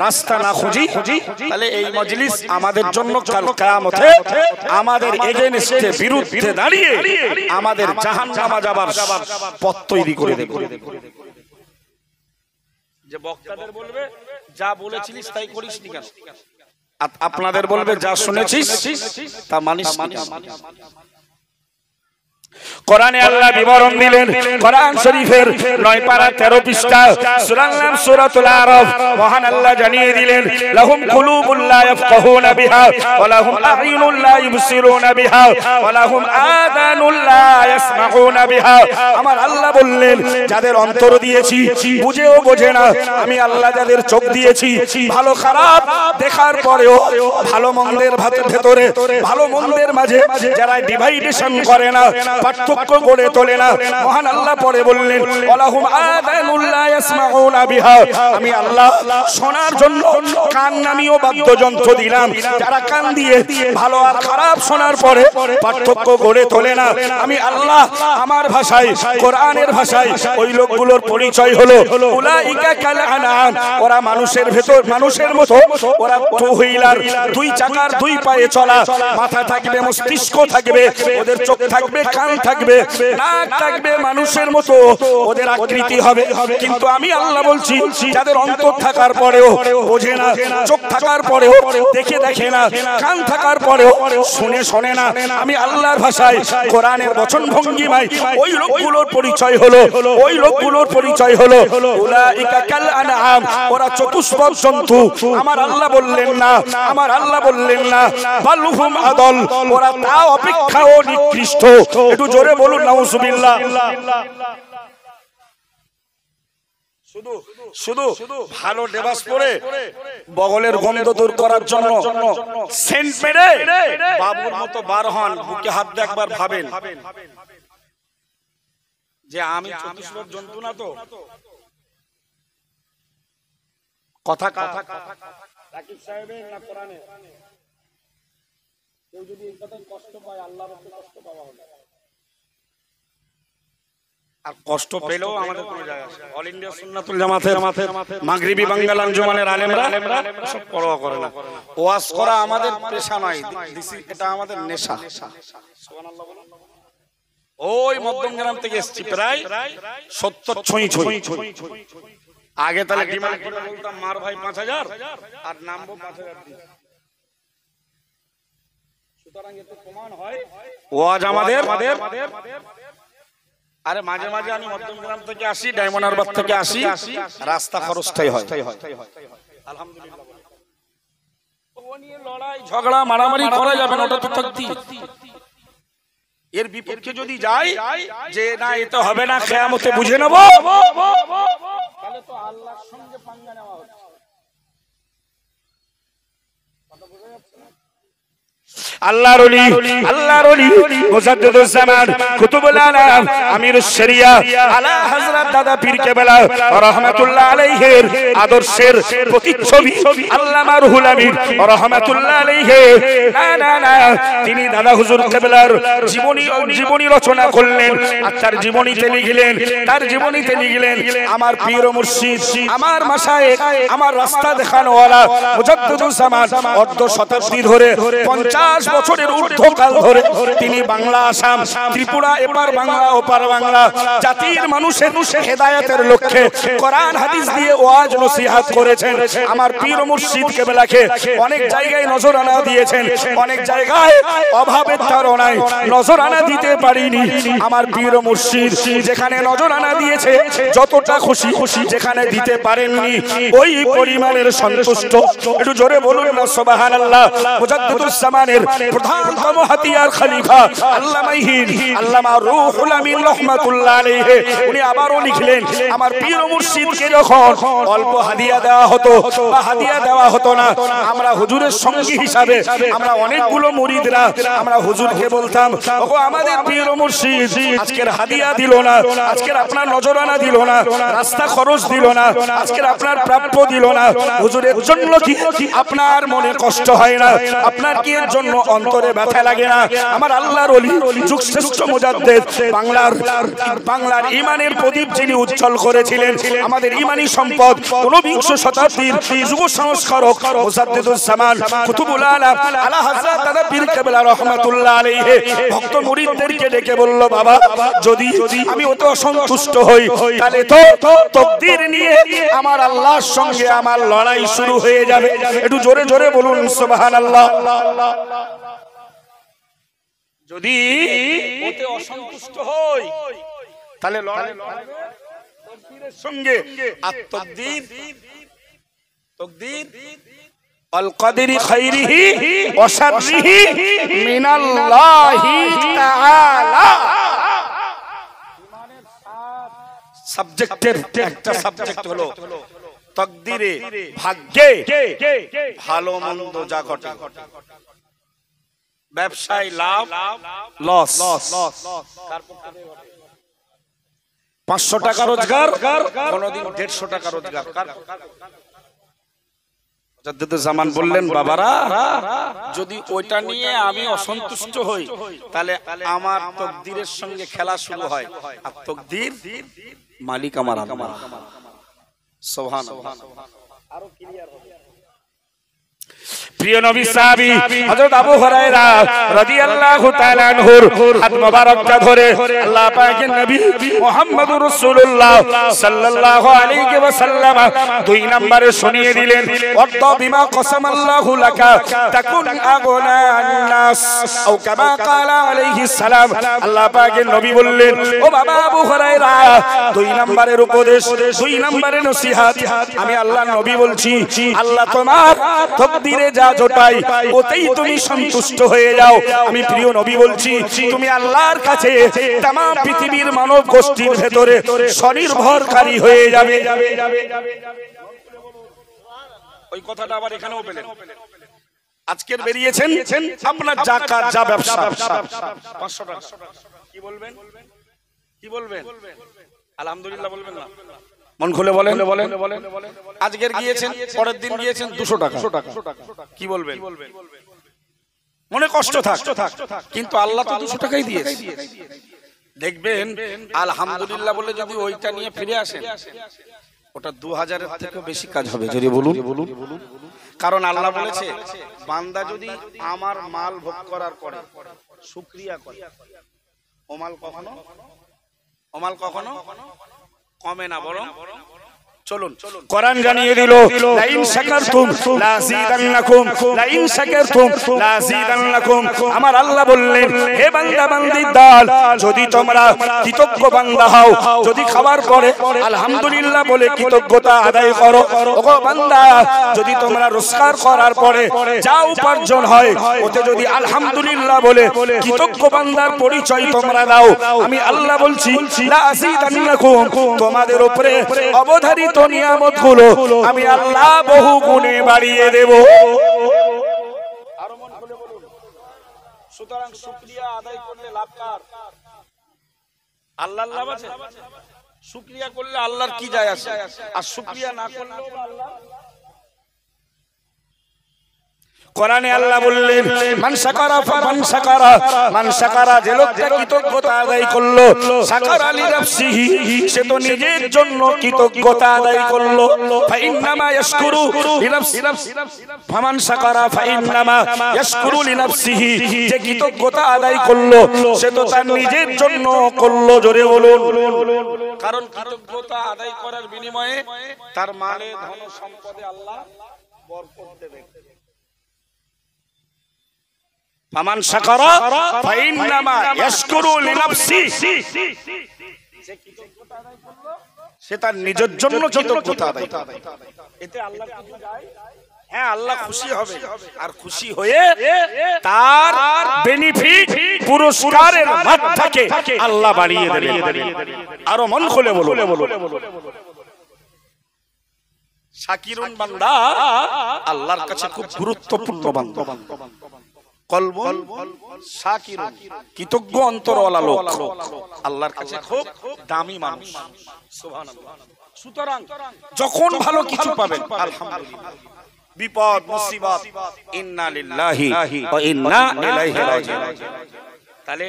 রাস্তা না খুঁজি, তাহলে এই মজলিস আমাদের জন্য কাল কিয়ামতে আমাদের এগেইনস্টে বিরুদ্ধে দাঁড়িয়ে আমাদের জাহান্নামে যাবার পথ তৈরি করে দেবে। যে বক্তাদের বলবে যা বলেছিস তাই করিস নি কেন, আপনাদের বলবে যা শুনেছিস তা মানিস নি। কোরআনে আল্লাহ বিবরণ দিলেন, কোরআন শরীফের 9 পারা 13 পৃষ্ঠা, সূরার নাম সূরাতুল আরাফ। মহান আল্লাহ জানিয়ে দিলেন, লাহুম কুলুবুল লা ইয়াফকাহুনা বিহা ওয়া লাহুম আ'ইনুন লা ইবসিরুনা বিহা ওয়া লাহুম আযানুন লা ইয়াসমাউনা বিহা। আমার আল্লাহ বললেন, যাদের অন্তর দিয়েছি বুঝেও বোঝে না, আমি আল্লাহ যাদের চোখ দিয়েছি ভালো খারাপ দেখার পরেও ভালো মন্দের ভেতরে ভালো মন্দের মাঝে যারা ডিভাইডেশন করে না, পার্থক্য গড়ে তোলে না, মহান আল্লাহ পরে বললেন, ওয়ালাহুম আযানুন লা ইয়াসমাউনা বিহা। আমি আল্লাহ শোনার জন্য কান নামীয় বাদ্যযন্ত্র দিলাম, যারা কান দিয়ে ভালো আর খারাপ শোনার পরে পার্থক্য গড়ে তোলে না, আমি আল্লাহ আমার ভাষায়, কোরআনের ভাষায় ওই লোকগুলোর পরিচয় হলো উলাইকা কাল আনআম। ওরা মানুষের মতো, ওরা টু হুইলার, 2 চাকার 2 পায়ে চলা, মাথা থাকবে, মস্তিষ্ক থাকবে, ওদের চোখ থাকবে, কান থাকবে, নাক থাকবে, মানুষের মতো ওদের আকৃতি হবে। কিন্তু আমি আল্লাহ বলছি, যাদের অন্তর থাকার পরেও বোঝে না, চোখ থাকার পরেও দেখে না, কান থাকার পরেও শোনে না, আমি আল্লাহর ভাষায়, কোরআনের বচন ভঙ্গিমায় ওই লোকগুলোর পরিচয় হলো উলাইকা কাল আনআম। ওরা চতুষ্পদ জন্তু। আমার আল্লাহ বললেন না বালহুম আদল, ওরা তা অপেক্ষাও নিকৃষ্ট। একটু জোরে বলুন নাউজুবিল্লাহ। শুধু ভালো লেবাস পরে বগলের গন্ধ দূর করার জন্য সেন্ট মেরে বাবুর মতো বার হন, বুকে হাত দিয়ে একবার ভাবেন যে আমি চতুষ্পদ জন্তু না তো। কথা রাকিব সাহেবের না কোরআনে? কেউ যদি এই কথায় কষ্ট পায়, আল্লাহর কাছে কষ্ট পাওয়া হবে। আর কষ্ট পেলেও আমাদের কোনো জায়গা আছে। অল ইন্ডিয়া সুন্নাতুল জামাতের মাগরিবি বাঙ্গাল আঞ্জুমানের আলেমরা সব পরোয়া করে না। ওয়াজ করা আমাদের পেশা নয়, এটা আমাদের নেশা। সুবহানাল্লাহ বলুন। ওই মধ্যমগ্রাম থেকে এসেছি, প্রায় 70 ছুঁই। আগে তাহলে ডিমান্ড করে বলতাম মার ভাই 5000 আর নামবো 5000 দিয়ে। সুতরাং এতে প্রমাণ হয় ওয়াজ আমাদের। আরে মাঝে মাঝে আমি মধ্যমগ্রাম থেকে আসি, ডায়মন্ড হারবার থেকে আসি, রাস্তা খরচটাই হয়। আলহামদুলিল্লাহ। ও নিয়ে লড়াই ঝগড়া মারামারি করা যাবে না, ওটা তো থাকতি। এর বিপক্ষে যদি যাই যে না এতে হবে না, কিয়ামতে বুঝে নেব, তাহলে তো আল্লাহর সঙ্গে পাঙ্গা নেওয়া হচ্ছে। কথা বোঝা যাচ্ছে না? আল্লাহর ওলি মুজাদ্দিদুজ জামান কুতুবুল আলাম আমিরুশ শরিয়া আলা হযরত দাদা পীর কেবলা রাহমাতুল্লাহ আলাইহির আদর্শের প্রতিচ্ছবি আল্লামা রুহুল আমিন রাহমাতুল্লাহ আলাইহি না তিনি দাদা হুজুর কেবলার জীবনী রচনা করলেন। আর তার জীবনীতে লিখলেন আমার পীর ও মুর্শিদ, আমার মাশায়েখ, আমার রাস্তা দেখানোওয়ালা মুজাদ্দিদুজ জামান অর্ধ শতাব্দী ধরে 50 50 বছরের ঊর্ধ্বকাল ধরে তিনি বাংলা, আসাম, ত্রিপুরা, এপার বাংলা ওপার বাংলা জাতির মানুষের হেদায়েতের লক্ষ্যে কোরআন হাদিস দিয়ে ওয়াজ নসিহত করেছেন। আমার পীর মুর্শিদ কেবলাকে অনেক জায়গায় নজরানা দিয়েছেন, অনেক জায়গায় অভাবের তাড়নায় নজরানা দিতে পারিনি। আমার পীর মুর্শিদ যেখানে নজরানা দিয়েছে যতটা খুশি, যেখানে দিতে পারেননি ওই পরিমাণের সন্তুষ্ট। একটু জোরে বলুন না সুবহানাল্লাহ। মুজাদ্দিদুস জামানের প্রধানতম হাতিয়ার খলিফা আল্লামা রুহুল আমিন রাহমাতুল্লাহ আলাইহি উনি আবারও লিখলেন, আমার পীর মুর্শিদকে যখন অল্প হাদিয়া দেওয়া হতো বা হাদিয়া দেওয়া হতো না, আমরা হুজুরের সঙ্গী হিসাবে আমরা অনেকগুলো মুরিদরা আমরা হুজুরকে বলতাম, ওগো আমাদের পীর মুর্শিদ আজকের হাদিয়া দিল না, আজকের আপনার নজরানা দিল না, রাস্তা খরচ দিল না, আজকের আপনার প্রাপ্য দিল না, হুজুরের জন্য কি আপনার মনে কষ্ট হয় না? আপনার কি এর জন্য অন্তরে ব্যথা লাগে না? আমার আল্লাহর ওলি যুগশ্রেষ্ঠ মুজাদ্দিদ বাংলার ঈমানের প্রদীপ যিনি উজ্জ্বল করেছিলেন, আমাদের ঈমানি সম্পদ 19 শতাব্দীর যুগ সংস্কারক মুজাদ্দিদুস জামান কুতুবুল আলাম আলা হযরত দাদা পীর কেবলা রাহমাতুল্লাহ আলাইহি ভক্ত মুরিদদেরকে ডেকে বলল, বাবা যদি আমি অত অসন্তুষ্ট হই তাহলে তো তাকদীর নিয়ে আমার আল্লাহর সঙ্গে আমার লড়াই শুরু হয়ে যাবে। একটু জোরে জোরে বলুন সুবহানাল্লাহ। যদি ওতে অসন্তুষ্ট হই তাহলে লড়াই তাকদীরের সঙ্গে। আর তাকদীর আল কদরি খাইরিহি ওয়া শাররিহি মিনাল্লাহি তাআলা। সাবজেক্টের একটা সাবজেক্ট হলো তাকদীরে, ভাগ্যে ভালো মন্দ যা ঘটে, ব্যবসায় লাভ লস, 500 টাকা রোজগার কোনদিন 150 টাকা রোজগার। মুজাদ্দিদুস জামান বললেন, বাবারা যদি ওইটা নিয়ে আমি অসন্তুষ্ট হই তাহলে আমার তাকদীরের সঙ্গে খেলা শুরু হয়, আর তাকদীর মালিক আমার আল্লাহ। সুবহানাল্লাহ। আরো ক্লিয়ার হবে। প্রিয় নবী সাহাবী হযরত আবু হুরায়রা রাদিয়াল্লাহু তাআলা আনহুর হাত মোবারকটা ধরে আল্লাহ পাকের নবী মুহাম্মদুর রাসূলুল্লাহ সাল্লাল্লাহু আলাইহি ওয়াসাল্লাম 2 নম্বরে শুনিয়ে দিলেন, ওয়াদ বিমা কসামাল্লাহু লাকা তাকুন আগনা আন-নাস আও কামা ক্বালা আলাইহিস সালাম। আল্লাহ পাকের নবী বললেন, ও বাবা আবু হুরায়রা, 2 নম্বরের উপদেশ, 2 নম্বরের নসিহত আমি আল্লাহর নবী বলছি, আল্লাহ তোমার তাকদীরে যা জোটাই ওতেই তুমি সন্তুষ্ট হয়ে যাও। আমি প্রিয় নবী বলছি, তুমি আল্লাহর কাছে तमाम পৃথিবীর মানব গোষ্ঠীর ভেতরে স্বনির্ভরকারী হয়ে যাবে। ওই কথাটা আবার এখানেও পেলেন। আজকের বেরিয়েছেন আপনার যাকাত যা ব্যবসা 500 টাকা, কি বলবেন? কি বলবেন? আলহামদুলিল্লাহ বলবেন না? মন খুলে বলেন। আজকের গিয়েছেন, পরের দিন গিয়েছেন 200 টাকা, কি বলবেন? মনে কষ্ট থাক, কিন্তু আল্লাহ তো 200 টাকাই দিয়েছে। দেখবেন আলহামদুলিল্লাহ বলে যদি ওইটা নিয়ে ফিরে আসেন, ওটা 2000-এর থেকে বেশি কাজ হবে। যদি বলুন, কারণ আল্লাহ বলেছে বান্দা যদি আমার মাল ভোগ করার পরে শুকরিয়া করে, ও মাল কখনো কমে না, বরং চলুন কোরআন জানিয়ে দিল, লা ইন শাকারতুম লা যিদান্নাকুম, লা ইন শাকারতুম লা যিদান্নাকুম। আমার আল্লাহ বললেন, হে বান্দা বান্দির দল, যদি তোমরা কৃতজ্ঞ বান্দা হও, যদি খাবার পরে আলহামদুলিল্লাহ বলে কৃতজ্ঞতা আদায় করো, ওগো বান্দা যদি তোমরা রোজগার করার পরে যা উপার্জন হয় ওতে যদি আলহামদুলিল্লাহ বলে কৃতজ্ঞ বান্দার পরিচয় তোমরা দাও, আমি আল্লাহ বলছি লা যিদান্নাকুম, তোমাদের উপরে অবধারিত নিয়ামত গুলো আমি আল্লাহ বহু গুণে বাড়িয়ে দেব। সুতরাং শুকরিয়া আদায় করলে লাভ কার? আল্লাহর লাভ আছে। শুকরিয়া করলে আল্লাহর কি যায় আসে? আর শুকরিয়া না করলে আল্লাহ কোরআনে আল্লাহ বললেন মান শাকারা ফামান শাকারা, মান শাকারা যে লোকটা কৃতজ্ঞতা আদায় করলো, শাকারা লিনাফসিহি সে তো নিজের জন্য কৃতজ্ঞতা আদায় করলো, ফাইন্নামা ইয়াশকুরু লিনাফসিহি, ফামান শাকারা ফাইন্নামা ইয়াশকুরু লিনাফসিহি যে কৃতজ্ঞতা আদায় করলো সে তো তার নিজের জন্য করলো। জোরে বলুন। কারণ কৃতজ্ঞতা আদায় করার বিনিময়ে তার মালে ধন সম্পদে আল্লাহ বরকত দেবেন। ফামান শাকারা ফাইন্নামা ইয়াশকুরু লিনাফসিহি যে কৃতজ্ঞতা আদায় করলো সে তার নিজের জন্য কৃতজ্ঞতা আদায় করে। এতে আল্লাহ খুশি হয়, হ্যাঁ আল্লাহ খুশি হবে, আর খুশি হয়ে তার বেনিফিট পুরস্কারের মাত্রাকে আল্লাহ বাড়িয়ে দেবেন। আরো মন খুলে বলুন। শাকিরুন বান্দা আল্লাহর কাছে খুব গুরুত্বপূর্ণ বান্দা। কলবুন শাকিরুন কৃতজ্ঞ অন্তরওয়ালা লোক আল্লাহর কাছে খুব দামি মানুষ। সুবহানাল্লাহ। সুতরাং যখন ভালো কিছু পাবেন আলহামদুলিল্লাহ, বিপদ মুসিবত ইন্না লিল্লাহি ওয়া ইন্না ইলাইহি রাজিউন। তাহলে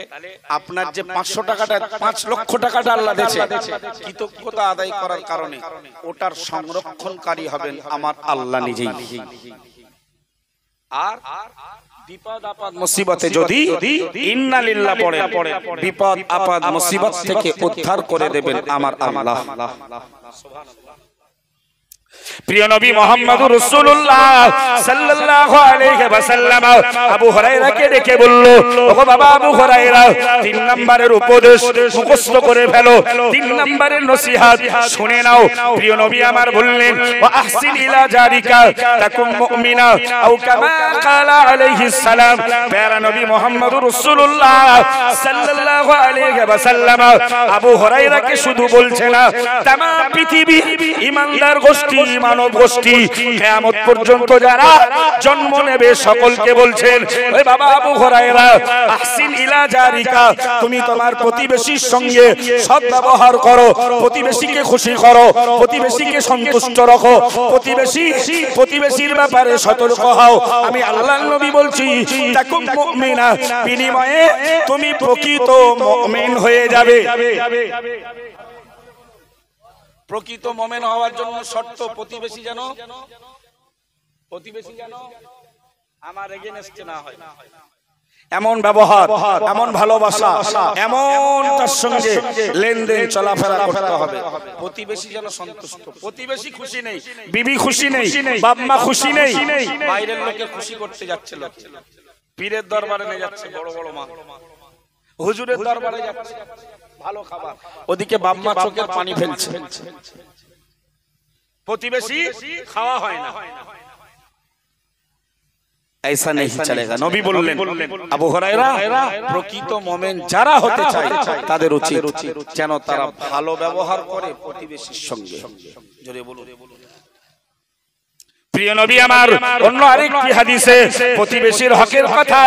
আপনার যে 500 টাকাটা 5 লক্ষ টাকাটা আল্লাহ দিয়েছে কৃতজ্ঞতা আদায় করার কারণে ওটার সংরক্ষণকারী হবেন আমার আল্লাহ নিজেই। আর বিপদ আপদ মুসিবতে যদি ইন্না লিল্লাহ পড়ে বিপদ আপদ মুসিবত থেকে উদ্ধার করে দেবেন আমার আল্লাহ। সুবহানাল্লাহ। প্রিয় নবী মুহাম্মদুর রাসূলুল্লাহ সাল্লাল্লাহু আলাইহি ওয়াসাল্লাম আবু হুরায়রাকে ডেকে বলল, ওগো বাবা আবু হুরায়রা, 3 নম্বরের উপদেশ মুখস্থ করে ফেলো, 3 নম্বরের নসিহত শুনে নাও। প্রিয় নবী আমার বললেন, ওয়া আহসিন ইলা জারিকা তাকুম মুমিনা আও কামা ক্বালা আলাইহিস সালাম। প্যারা নবী মুহাম্মদুর রাসূলুল্লাহ সাল্লাল্লাহু আলাইহি ওয়াসাল্লাম আবু হুরায়রাকে শুধু বলছে না, तमाम পৃথিবী ঈমানদার গোষ্ঠী মানব গোষ্ঠী কিয়ামত পর্যন্ত যারা জন্ম নেবে সকলকে বলছেন, ওই বাবা আবু হুরায়রা আহসিন ইলা জারিকা, তুমি তোমার প্রতিবেশীর সঙ্গে সদ্ব্যবহার করো, প্রতিবেশীকে খুশি করো, প্রতিবেশীকে সন্তুষ্ট রাখো, প্রতিবেশীর ব্যাপারে সতর্ক হও। আমি আল্লাহর নবী বলছি তাকুম মুমিনা, বিনিময়ে তুমি প্রকৃত মুমিন হয়ে যাবে। প্রকৃত মুমিন হওয়ার জন্য শর্ত প্রতিবেশী যেন আমার এগেইনস্টে না হয়, এমন ব্যবহার, এমন ভালোবাসা, এমন তার সঙ্গে লেনদেন চলাফেরা করতে হবে প্রতিবেশী যেন সন্তুষ্ট। প্রতিবেশী খুশি নেই, বিবি খুশি নেই, বাপ মা খুশি নেই, বাইরের লোকের খুশি করতে যাচ্ছে লোক, পীরের দরবারে নিয়ে যাচ্ছে বড় বড় মা, হুজুরের দরবারে যাচ্ছে ভালো খাবার, ওদিকে বাপ মা চোখের পানি ফেলছে, প্রতিবেশী খাওয়া হয় না। ऐसा नहीं चलेगा। नबी বললেন আবু হুরায়রা, প্রকৃত মুমিন যারা হতে চায় তাদের উচিত যেন তারা ভালো ব্যবহার করে প্রতিবেশীর সঙ্গে। জোরে বলুন। প্রিয় নবী আমার অন্য আরেকটি হাদিসে প্রতিবেশীর হকের কথা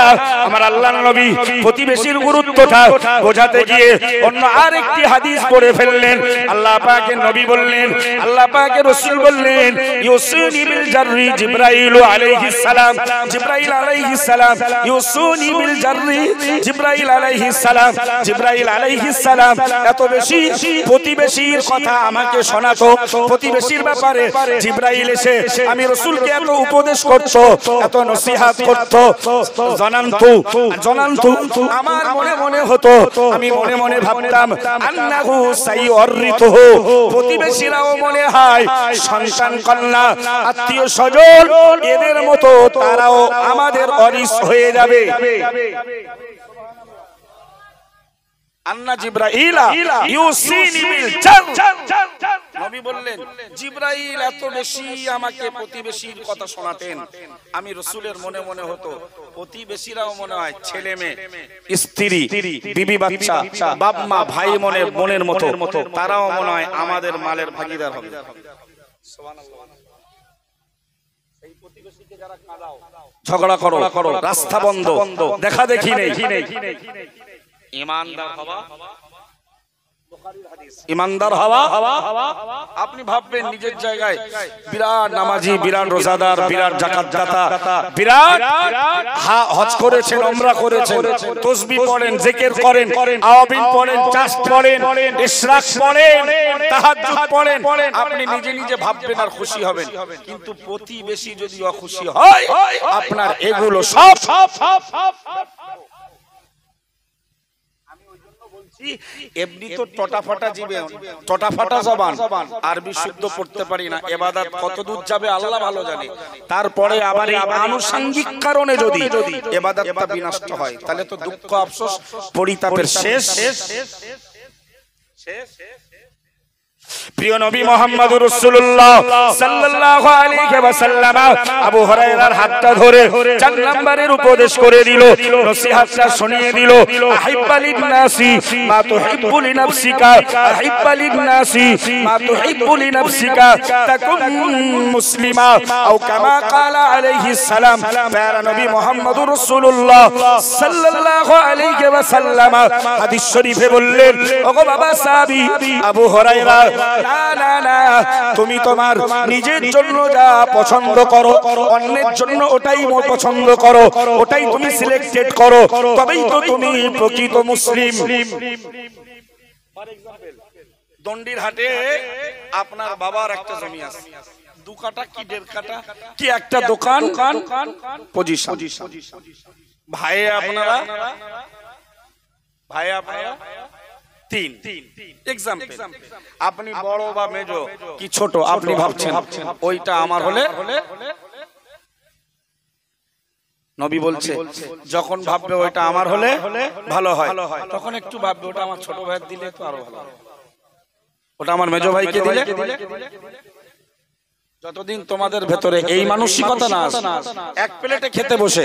আমার আল্লাহর নবী প্রতিবেশীর গুরুত্বটা বোঝাতে গিয়ে অন্য আরেকটি হাদিস পড়ে ফেললেন। আল্লাহ পাকের নবী বললেন, আল্লাহ পাকের রাসূল বললেন, ইউসুনি বিল জাররি জিবরাইল আলাইহিস সালাম, জিবরাইল আলাইহিস সালাম, ইউসুনি বিল জাররি জিবরাইল আলাইহিস সালাম, জিবরাইল আলাইহিস সালাম এত বেশি প্রতিবেশীর কথা আমাকে শোনাতো, প্রতিবেশীর ব্যাপারে জিবরাইল এসে আমি রাসূলকে এত উপদেশ করতো, এত নসিহত করতো, জানান্তু আমার মনে মনে হতো, আমি মনে মনে ভাবতাম আন্নাহু সাইয়ুরিতুহু, প্রতিবেশীরাও মনে হয় সন্তান কন্যা আত্মীয় স্বজন এদের মতো তারাও আমাদের ওয়ারিস হয়ে যাবে। আন্না জিবরাইল ইউসিনি বিল জার, নবী বললেন জিবরাইল এত বেশি আমাকে প্রতিবেশীর কথা শোনাতেন, আমি রাসূলের মনে মনে হতো প্রতিবেশীরাও মনে হয় ছেলে মেয়ে স্ত্রী বিবি বাচ্চা বাপ মা ভাই বোনের মতো তারাও মনে হয় আমাদের মালের ভাগীদার হবে। সুবহানাল্লাহ। এই প্রতিবেশীকে যারা কাঁদাও, ঝগড়া করো, রাস্তা বন্ধ, দেখা দেখি নেই, ইমানদার হওয়া ইমানদার হওয়া। আপনি ভাববেন নিজের জায়গায় বিরাট নামাজি, বিরাট রোজাদার, বিরাট যাকাতদাতা, বিরাট হজ করেছেন, উমরা করেছেন, তাসবিহ পড়েন, জিকির করেন, আওয়াবিন পড়েন, চাষ্ট পড়েন, ইশরাক পড়েন, তাহাজ্জুদ পড়েন। আপনি নিজে নিজে ভাববেন আর খুশি হবেন, কিন্তু প্রতিবেশী যদি অখুশি হয় আপনার এগুলো সব এমনি তো টটাফাটা জীবন, টটাফাটা জবান, আরবি শুদ্ধ পড়তে পারি না, ইবাদত কত দূর যাবে আল্লাহ ভালো জানে। তারপরে আবার এই আনুষঙ্গিক কারণে যদি ইবাদতটা বিনষ্ট হয় তাহলে তো দুঃখ, আফসোস, পরিতাপের শেষ। প্রিয় নবী মুহাম্মদুর রাসূলুল্লাহ সাল্লাল্লাহু আলাইহি ওয়াসাল্লাম আবু হুরায়রার হাতটা ধরে 4 নম্বরের উপদেশ করে দিল, নসিহতটা শুনিয়ে দিল। আহিব্বালিন নাসি মা তুহিব্বু লিনাফসিকা, আহিব্বালিন নাসি মা তুহিব্বু লিনাফসিকা তাকুন মুসলিমা আও কামা ক্বালা আলাইহিস সালাম। প্যারা নবী মুহাম্মদুর রাসূলুল্লাহ সাল্লাল্লাহু আলাইহি ওয়াসাল্লাম হাদিস শরীফে বললেন, ওগো বাবা সাহাবী আবু হুরায়রা, না না না, তুমি তোমার নিজের জন্য যা পছন্দ করো অন্যের জন্য ওটাই পছন্দ করো, ওটাই তুমি সিলেক্টেড করো, তবেই তো তুমি প্রকৃত মুসলিম। দন্ডির হাটে আপনার বাবার একটা জমি আছে, 2 কাঠা কি 1.5 কাঠা কি একটা দোকান, পজিশন। ভাই আপনারা 3 এক্সাম্পল, আপনি বড় বা মেজো কি ছোট, আপনি ভাবছেন ওইটা আমার হলে, নবী বলছে যখন ভাববে ওইটা আমার হলে ভালো হয়, তখন একটু ভাববে ওটা আমার ছোট ভাইয়ের দিলে তো আরো ভালো, ওটা আমার মেজো ভাইকে দিলে। যতদিন তোমাদের ভেতরে এই মানসিকতা না আসে, এক প্লেটে খেতে বসে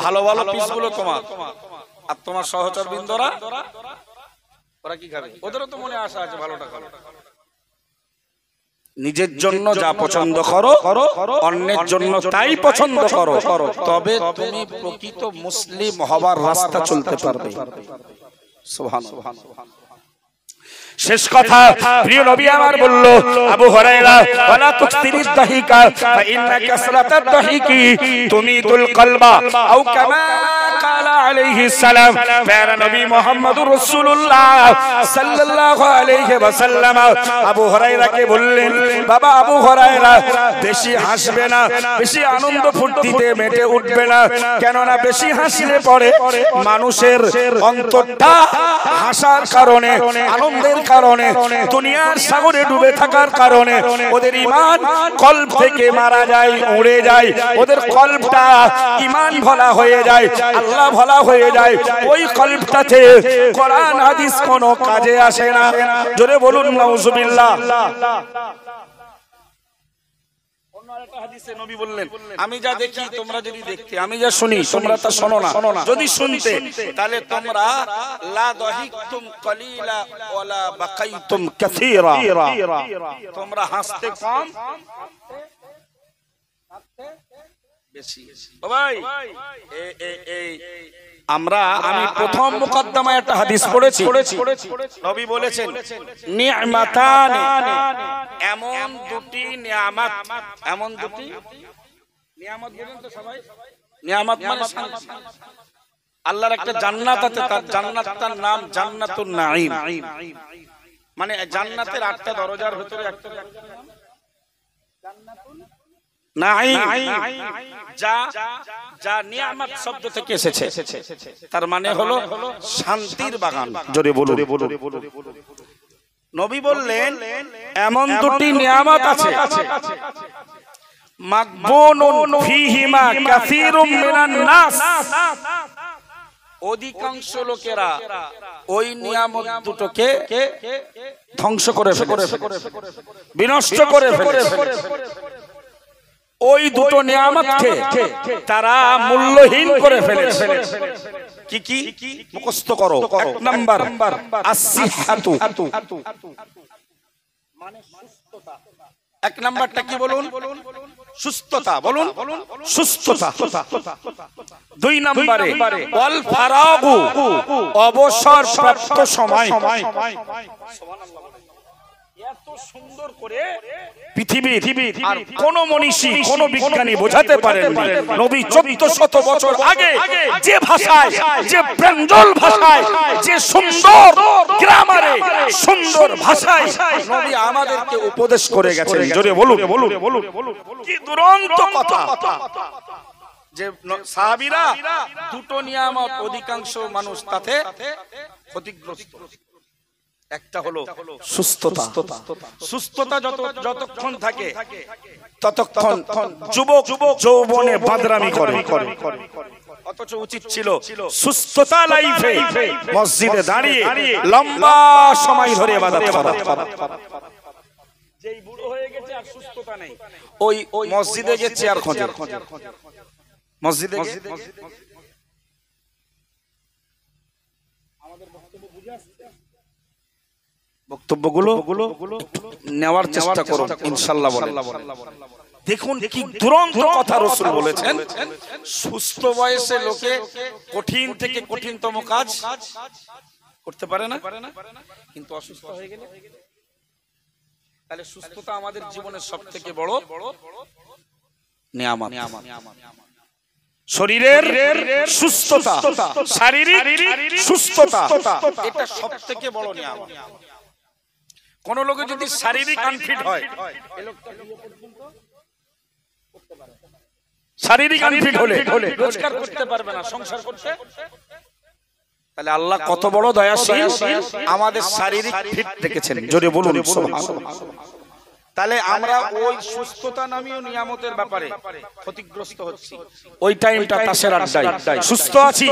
ভালো ভালো পিসগুলো তোমার আর তোমার সহচরবৃন্দরা ওরা কি খাবে, ওদেরও তো মনে আশা আছে ভালোটা খাবে। নিজের জন্য যা পছন্দ করো অন্যের জন্য তাই পছন্দ করো, তবে তুমি প্রকৃত মুসলিম হবার রাস্তা চলতে পারবে। সুবহানাল্লাহ। শেষ কথা প্রিয় নবী আমার বলল, আবু হুরায়রা ওয়ালা তুকসিরিদ দাহিকা ফা ইন্না কাসরাতাদ দাহিকি তুমিতুল কলবা আও কামা ক্বালা আলাইহিস সালাম। প্যারা নবী মুহাম্মদুর রাসূলুল্লাহ সাল্লাল্লাহু আলাইহি ওয়াসাল্লাম আবু হুরায়রাকে বললেন, বাবা আবু হুরায়রা, বেশি হাসবে না, বেশি আনন্দ ফুর্তিতে মেতে উঠবে না, কেননা বেশি হাসলে পরে মানুষের অন্তরটা হাসার কারণে, আনন্দের কারণে, দুনিয়ার সাগরে ডুবে থাকার কারণে ওদের ঈমান কলব থেকে মারা যায়, উড়ে যায়, ওদের কলবটা ঈমান ভোলা হয়ে যায়, আল্লাহ ভোলা হয়ে যায়, ওই কলবটাতে কোরআন হাদিস কোনো কাজে আসে না। জোরে বলুন নাউজুবিল্লাহ। নবী বললেন, আমি যা দেখি তোমরা যদি দেখতে, আমি যা শুনি তোমরা তা শোনো না, যদি শুনতে তাহলে তোমরা লা দাহিকতুম কলিলা ওয়ালা বাকাইতুম কাসীরা, তোমরা হাসতে কম বেশি। ভাই আমি প্রথম মুকদ্দমায় একটা হাদিস পড়েছি, নবী বলেছেন নি'মাতান, এমন দুটি নিয়ামত, এমন দুটি নিয়ামত, বলেন তো সবাই, নিয়ামত মানে আল্লাহর একটা জান্নাত আছে, তার জান্নাতটার নাম জান্নাতুন নাঈম, মানে জান্নাতের 8টা দরজার ভিতরে একটা জান্নাতুন নাঈম, যা নিয়ামত শব্দ থেকে এসেছে, তার মানে হলো শান্তির বাগান। জোরে বলুন। নবী বললেন এমন দুটি নিয়ামত আছে, মাগবুনুন ফীহিমা কাসীরুম মিনান নাস, অধিকাংশ লোকেরা ওই নিয়ামত দুটোকে ধ্বংস করে ফেলে, বিনষ্ট করে ফেলে। ওই দুটো নিয়ামতকে তারা মূল্যহীন করে ফেলেছে। কি কি মুখস্থ করো। 1 নাম্বার আসিহাতু, মানে সুস্থতা। এক নাম্বারটা কি বলুন? সুস্থতা। বলুন সুস্থতা। দুই নম্বরে ওয়াল ফারাগু, অবসর প্রাপ্ত সময়। এত সুন্দর করে পৃথিবীর আর কোন মনীষী কোন বিজ্ঞানী বোঝাতে পারেননি। নবী 1400 বছর আগে যে ভাষায়, যে প্রাঞ্জল ভাষায়, যে সুন্দর গ্রামারে, সুন্দর ভাষায় নবী আমাদেরকে উপদেশ করে গেছেন। জোরে বলুন, কি দুরন্ত কথা যে সাহাবীরা দুটো নিয়ামত অধিকাংশ মানুষ তাতে ক্ষতিগ্রস্ত। একটা হলো সুস্থতা। সুস্থতা যতক্ষণ থাকে ততক্ষণ যুবক যৌবনে বাদরামি করে। অথচ উচিত ছিল সুস্থতা লাইফে মসজিদে দাঁড়িয়ে লম্বা সময় ধরে ইবাদত করা। যেই বুড়ো হয়ে গেছে আর সুস্থতা নেই, ওই মসজিদে গেছে আর খোঁজে। মসজিদে আমাদের বক্তব্য বুঝে আসছে? বক্তব্যগুলো নেওয়ার চেষ্টা করো ইনশাআল্লাহ। দেখুন কি দুরন্ত কথা রাসূল বলেছেন। সুস্থ বয়সে লোকে কঠিন থেকে কঠিনতম কাজ করতে পারে না, কিন্তু অসুস্থ হয়ে গেলে। তাহলে সুস্থতা আমাদের জীবনের সবথেকে বড় নিয়ামত। শরীরের সুস্থতা, শারীরিক সুস্থতা, এটা সবথেকে বড় নিয়ামত। কোন লোকে যদি শারীরিক আনফিট হয়, শারীরিক আনফিট হলে রোজগার করতে পারবে না, সংসার করতে। তাহলে আল্লাহ কত বড় দয়াশীল, আমাদের শারীরিক ফিট রেখেছেন। জোরে বলুন সুবহানাল্লাহ। তাহলে আমরা ওই সুস্থতা নামীয় নিয়ামতের ব্যাপারে ক্ষতিগ্রস্ত হচ্ছি। ওই টাইমটা তাসের আড্ডায় সুস্থ আছি,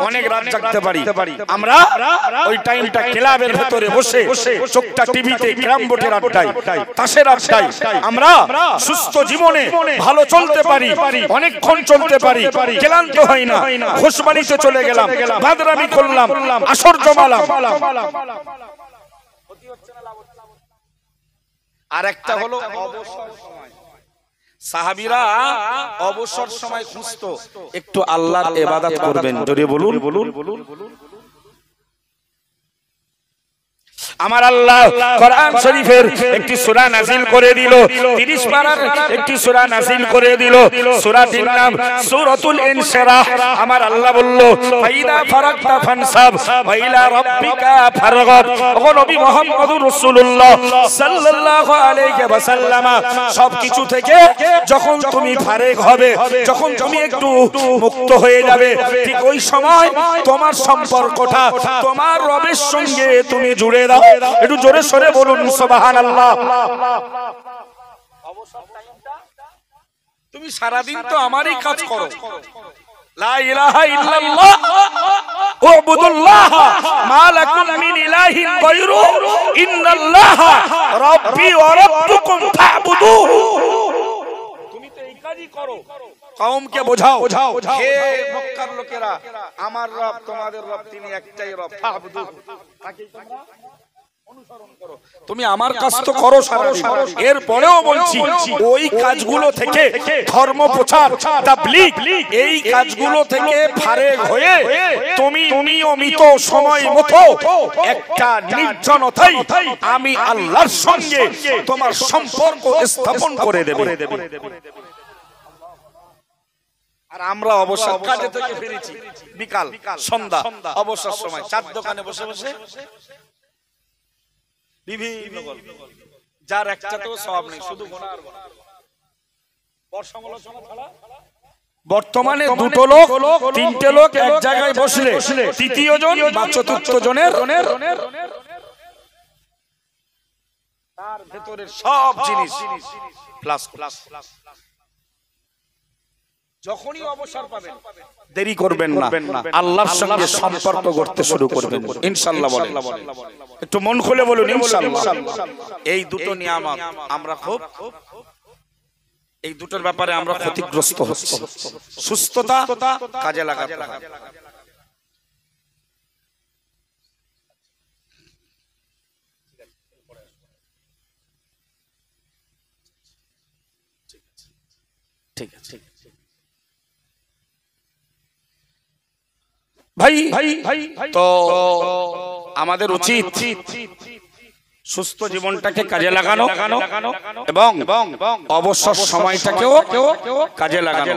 অনেক রাত জাগতে পারি। আমরা ওই টাইমটা ক্লাবের ভেতরে বসে চোখটা টিভিতে ক্যারাম বোর্ডের আড্ডায়, তাসের আড্ডায় আমরা সুস্থ জীবনে ভালো চলতে পারি, অনেকক্ষণ চলতে পারি, ক্লান্ত হই না। ঘোষবাড়িতে চলে গেলাম, বাদরামি করলাম, আসর জমালাম। আর একটা হলো অবসর সময়। সাহাবীরা অবসর সময় খুঁজতো একটু আল্লাহর ইবাদত করবেন। জোরে বলুন। আমার আল্লাহ কোরআন শরীফের একটি সূরা নাযিল করে দিল, 30 পারার একটি সূরা নাযিল করে দিল। সূরাটির নাম সূরাতুল ইনশিরাহ। আমার আল্লাহ বলল, ফাইদা ফারাগতা ফানসাব ওয়া ইলা রাব্বিকা ফারগাব। ও নবী মুহাম্মদুর রাসূলুল্লাহ সাল্লাল্লাহু আলাইহি ওয়াসাল্লাম, সবকিছু থেকে যখন তুমি ফারেগ হবে, যখন তুমি একটু মুক্ত হয়ে যাবে, ঠিক ওই সময় তোমার সম্পর্কটা তোমার রবের সঙ্গে তুমি জুড়ে দাও। একটু জোরে সরে বলুন সুবহানাল্লাহ। তুমি সারা দিন তো আমারই কাজ করো, লা ইলাহা ইল্লাল্লাহ উবুদুল্লাহ মা লাকুম মিন ইলাহিন গায়রু ইন্নাল্লাহা রাব্বি ওয়া রাব্বুকুম ফা'বুদুহু। তুমি তো এই কাজই করো, কওমকে বোঝাও, হে মক্কার লোকেরা, আমার রব তোমাদের রব, তিনি একটাই রব, ফা'বুদুহু, তাকেই তোমরা অনুসরণ করো। তুমি আমার কাজ তো করো সারাদিন, এরপরেও বলছি ওই কাজগুলো থেকে ধর্ম প্রচার, তাবলীগ, এই কাজগুলো থেকে ফারেগ হয়ে তুমি নিয়মিত সময় মতো একটা নির্জনতায় আমি আল্লাহর সঙ্গে তোমার সম্পর্ক স্থাপন করে দেবে। আর আমরা অবসর কাজে থেকে ফিরেছি, বিকাল সন্ধ্যা অবসর সময় চার দোকানে বসে বসে বিভিন্ন যার একটাতেও সওয়াব নেই, শুধু গুনাহ আর গুনাহ। সমালোচনা ছাড়া বর্তমানে দুটো লোক, তিনটে লোক এক জায়গায় বসলে তৃতীয় জন বা চতুর্থ জনের তার ভেতরের সব জিনিস প্লাস। যখনই অবসর পাবেন দেরি করবেন না, আল্লাহর সঙ্গে সম্পর্ক করতে শুরু করবেন ইনশাআল্লাহ। বলেন একটু মন খুলে বলুন ইনশাআল্লাহ। এই দুটো নিয়ামত আমরা খুব, এই দুটোর ব্যাপারে আমরা ক্ষতিগ্রস্ত হচ্ছি। সুস্থতা কাজে লাগাতে হবে। ঠিক আছে ভাই তো আমাদের উচিত সুস্থ জীবনটাকে কাজে লাগানো এবং অবসর সময়টাকেও কাজে লাগানো।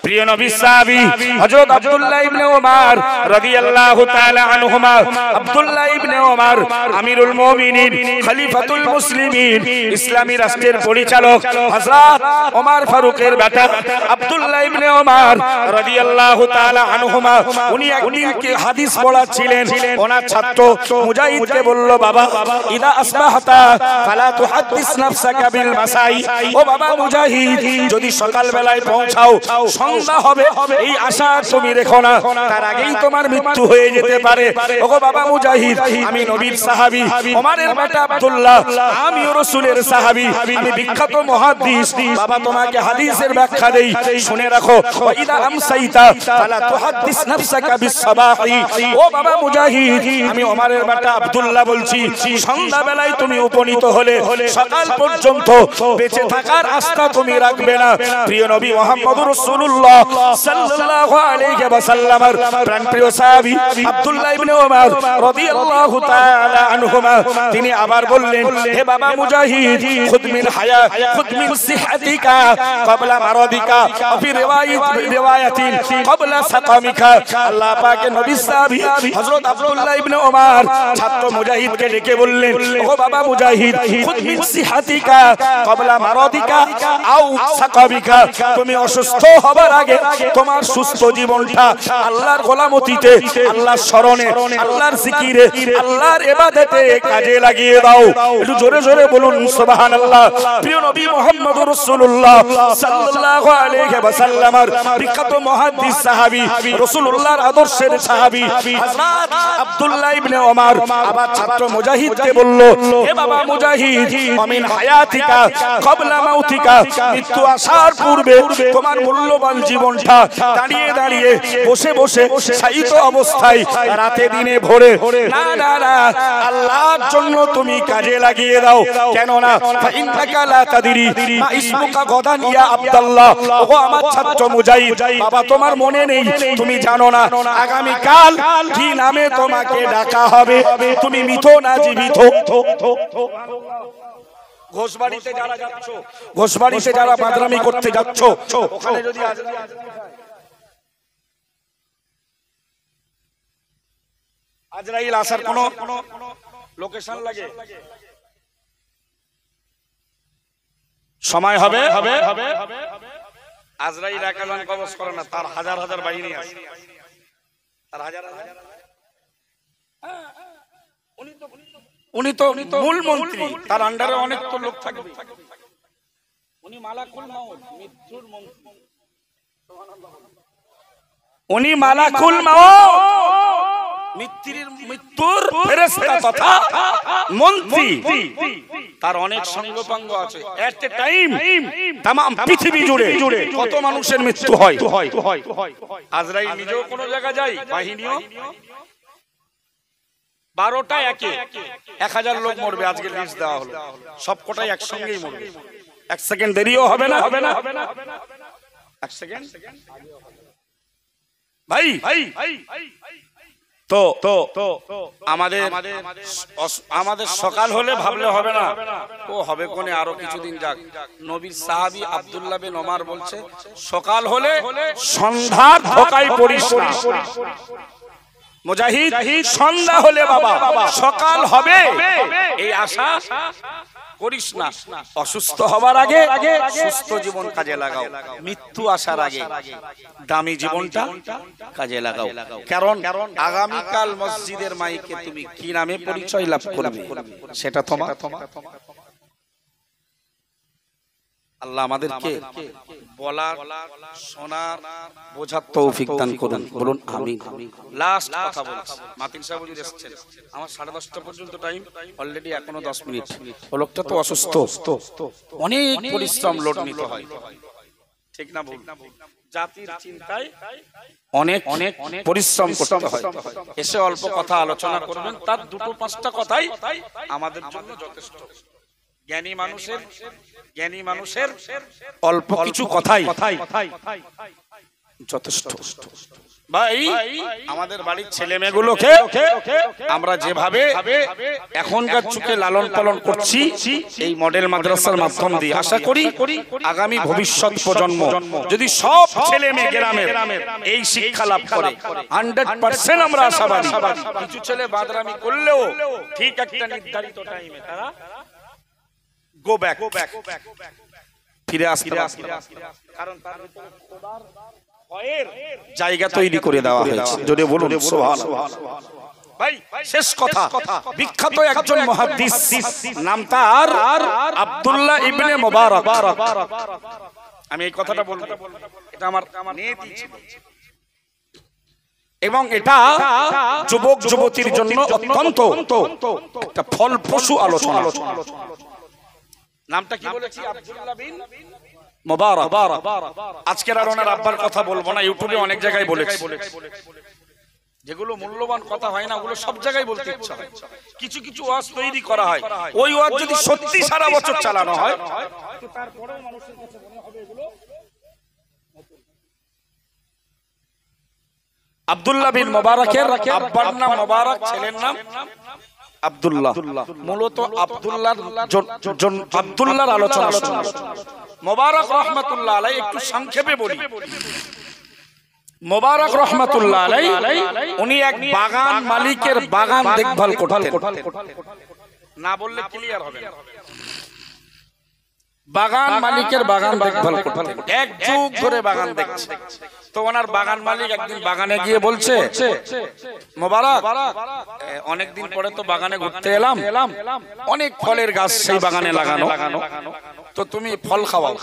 প্রিয় নবী সাহাবী হযরত আব্দুল্লাহ ইবনে ওমর রাদিয়াল্লাহু তাআলা আনহুমা, আব্দুল্লাহ ইবনে ওমর আমিরুল মুমিনিন, খলিফাতুল মুসলিমিন, ইসলামী রাষ্ট্রের পরিচালক হযরত ওমর ফারুকের বেটা আব্দুল্লাহ ইবনে ওমর রাদিয়াল্লাহু তাআলা আনহুমা, উনি একদিন কি হাদিস পড়াচ্ছিলেন। ওনার ছাত্র মুজাহিদকে বলল, বাবা আসবাহতা ফালা তুহাদ্দিস নাফসাকা বিল মাসাই, ও বাবা মুজাহিদ, যদি সকাল বেলায় পৌঁছাও সন্ধ্যা হবে এই আশা তুমি রেখো না, তার আগেই তোমার মৃত্যু হয়ে যেতে পারে। ওগো বাবা মুজাহিদ, আমি নবীর সাহাবী, ওমরের বেটা আব্দুল্লাহ, আমিও রাসূলের সাহাবী, আমি বিখ্যাত মুহাদ্দিস, বাবা তোমাকে হাদিসের ব্যাখ্যা দেই, শুনে রাখো। ওয়া ইদা আমসাইতা ফালা তুহাদ্দিস নাফসাকা বিস সাবাহি, ও বাবা মুজাহিদ, আমি ওমরের বেটা আব্দুল্লাহ বলছি, সন্ধ্যা বেলায় তুমি উপনীত হলে সকাল পর্যন্ত বেঁচে থাকার আস্থা তুমি রাখবে না। প্রিয় নবী মুহাম্মদুর রাসূলুল্লাহ সাল্লাল্লাহু আলাইহি ওয়াসাল্লামের প্রাণপ্রিয় সাহাবী আব্দুল্লাহ ইবনে ওমর রাদিয়াল্লাহু তাআলা আনহুমা, তিনি আবার বললেন, হে বাবা মুজাহিদ, খুদ মিন হায়া খুদ মিন সিহহাতিকা ক্বাবলা মারাদিকা, ফি রিওয়ায়াতিন ক্বাবলা সাকামিকা। আল্লাহ পাকের নবী সাহাবী হযরত আব্দুল্লাহ ইবনে ওমর ছাত্র মুজাহিদকে ডেকে বললেন, ও বাবা মুজাহিদ, খুদ মিন সিহাতিকা ক্বাবলা মারাদিকা আও সাকাবিকা, তুমি অসুস্থ হবার আগে তোমার সুস্থ জীবনটা আল্লাহর গোলামতিতে, আল্লাহর শরণে, আল্লাহর জিকিরে, আল্লাহর ইবাদতে কাজে লাগিয়ে দাও। একটু জোরে জোরে বলুন সুবহানাল্লাহ। প্রিয় নবী মুহাম্মদুর রাসূলুল্লাহ সাল্লাল্লাহু আলাইহি ওয়াসাল্লামের বিখ্যাত মুহাদ্দিস সাহাবী, রাসূলুল্লাহর আদর্শের সাহাবী হযরত আব্দুল্লাহ ইবনে ওমর আবার ছাত্র মুজাহিদকে বলল, হে বাবা মুজাহিদ, আমিন হায়াতিকা ক্বাবলা মাউতিকা, মৃত্যু আসার পূর্বে তোমার মূল্যবান জীবনটা দাঁড়িয়ে দাঁড়িয়ে বসে বসে শায়িত অবস্থায় রাতে দিনে ভোরে না না না আল্লাহর জন্য তুমি কাজে লাগিয়ে দাও। কেন না, ফাইন্নাকা লা তাদরি মা ইসমুকা গাদান ইয়া আব্দুল্লাহ, ও আমার ছাত্র মুজাহিদ, বাবা তোমার মনে নেই, তুমি জানো না আগামী কাল কি নামে তোমাকে ডাকা হবে, তুমি মৃত না জীবিত। ঘোষবাড়িতে যারা যাচ্ছ, ঘোষবাড়িতে যারা বাদরামি করতে যাচ্ছ, ওখানে যদি আজরাইল আসার কোন লোকেশন লাগে, সময় হবে, আজরাইল একাজন কবজ করে না, তার হাজার হাজার বাহিনী আছে, তার হাজার হাজার, উনি তো মূল মন্ত্রী, তার আন্ডারে অনেক তো লোক থাকবে, উনি মালাকুল মাউত, মৃত্যুর মন্ত্রী, উনি মালাকুল মাউত, মৃত্যুর ফেরেশতা তথা মন্ত্রী, তার অনেক সঙ্গপাঙ্গ আছে। এট এ টাইম तमाम পৃথিবী জুড়ে কত মানুষের মৃত্যু হয়। আজরাইল নিজেও কোন জায়গা যায়, বাহিনীও 12টা একে 1000 লোক মরবে, আজকে লিস্ট দেওয়া হলো, সবকটাই একসঙ্গেই মরবে, এক সেকেন্ড দেরিও হবে না, এক সেকেন্ড ভাই। তো আমাদের সকাল হলে ভাবলে হবে না, ও হবে কোনে, আরো কিছুদিন যাক। নবীর সাহাবী আব্দুল্লাহ বিন ওমর বলছে, সকাল হলে সন্ধ্যার ধোঁকায় পড়িস না মুজাহিদ, সন্ধ্যা হলে বাবা সকাল হবে এই আশা করিস না। অসুস্থ হবার আগে সুস্থ জীবন কাজে লাগাও, মৃত্যু আসার আগে দামি জীবনটা কাজে লাগাও। কারণ আগামীকাল মসজিদের মাইকে তুমি কি নামে পরিচয় লাভ করবে সেটা তোমার। আল্লাহ আমাদেরকে বলার, শোনার, বোঝার তৌফিক দান করুন, বলুন আমিন। লাস্ট কথা বলছি, মাতিন সাহেব বলে এসেছেন, আমার 10:30 পর্যন্ত টাইম, অলরেডি এখনো 10 মিনিট। ও লোকটা তো অসুস্থ, অনেক পরিশ্রম লোড নিতে হয়, ঠিক না ভুল? জাতির চিন্তায় অনেক পরিশ্রম করতে হয়। এসে অল্প কথা আলোচনা করবেন, তার 2-5টা কথাই আমাদের জন্য যথেষ্ট। জ্ঞানী মানুষের অল্প কিছু কথাই যথেষ্ট। ভাই আমাদের বাড়ির ছেলে মেয়েগুলোকে আমরা যেভাবে এখনকার যুগে লালন পালন করছি এই মডেল মাদ্রাসার মাধ্যম দিয়ে, আশা করি আগামী ভবিষ্যৎ প্রজন্ম যদি সব ছেলে মেয়ে গ্রামের এই শিক্ষা লাভ করে 100% আমরা আশাবাদী। কিছু ছেলে বাদরামি করলেও ঠিক একটা নির্ধারিত টাইমে তারা গো ব্যাক ফিরে আসতে কারণ তার জায়গা তৈরি করে দেওয়া হয়েছে। যদি বলুন সুবহানাল্লাহ। ভাই শেষ কথা, বিখ্যাত একজন মুহাদ্দিস, নাম তার আব্দুল্লাহ ইবনে মুবারক। আমি এই কথাটা বলবো, এটা আমার নিয়তি ছিল এবং এটা যুবক যুবতীর জন্য অত্যন্ত একটা ফলপ্রসূ আলোচনা। নামটা কি বলেছি? আব্দুল্লাহ বিন মুবারক। আজকের আর ওনার আব্বার কথা বলবো না, ইউটিউবে অনেক জায়গায় বলেছি। যেগুলো মূল্যবান কথা হয় না ওগুলো সব জায়গায় বলতে ইচ্ছা হয়। কিছু কিছু ওয়াজ তৈরি করা হয়, ওই ওয়াজ যদি সত্যি সারা বছর চালানো হয় তারপরেও মানুষের কাছে মনে হবে এগুলো। আব্দুল্লাহ বিন মুবারকের আব্বার নাম মুবারক, ছেলের নাম আব্দুল্লাহ। মূলত আব্দুল্লাহর আলোচনা মুবারক রহমাতুল্লাহ আলাইহি একটু সংক্ষেপে বলি। মুবারক রহমাতুল্লাহ আলাইহি উনি এক বাগান মালিকের বাগান দেখভাল করতেন। না বললে ক্লিয়ার হবে না। বাগান মালিকের বাগান দেখভাল করতেন, এক যুগ ধরে বাগান দেখছে। তো ওনার বাগান মালিক একদিন বাগানে গিয়ে বলছে, মুবারক অনেকদিন পরে তো বাগানে ঘুরতে এলাম, অনেক ফলের গাছ সেই বাগানে লাগানো, তো তুমি ফল খাওয়াও।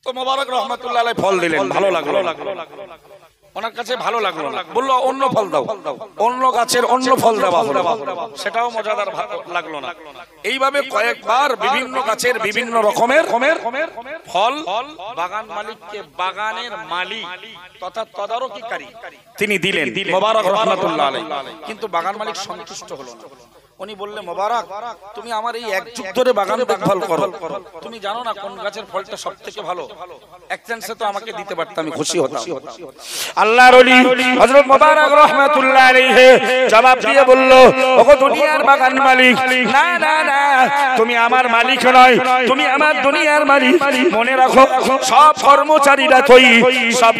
তো মুবারক রহমাতুল্লাহ আলাইহি ফল দিলেন, ভালো লাগলো। ওনার কাছে ভালো লাগলো না, বললো অন্য ফল দাও। অন্য গাছের অন্য ফল দেওয়া হলো, সেটাও মজাদার লাগলো না। এইভাবে কয়েকবার বিভিন্ন গাছের বিভিন্ন রকমের ফল বাগান মালিককে, বাগানের মালিক তথা তদারকিকারী তিনি দিলেন মুবারক রহমাতুল্লাহ আলাইহি। কিন্তু বাগান মালিক সন্তুষ্ট হলো না। উনি বললে, মুবারক তুমি আমার এই এক যুগ ধরে বাগান দেখভাল করো, তুমি জানো না কোন গাছের ফলটা সবথেকে ভালো? এক চান্সে তো আমাকে দিতে পারতে, আমি খুশি হতাম। আল্লাহর ওলি হযরত মুবারক রাহমাতুল্লাহ আলাইহি জবাব দিয়ে বলল, ওগো দুনিয়ার বাগান মালিক, না না না, তুমি আমার মালিক নয়, তুমি আমার দুনিয়ার মালিক। মনে রাখো সব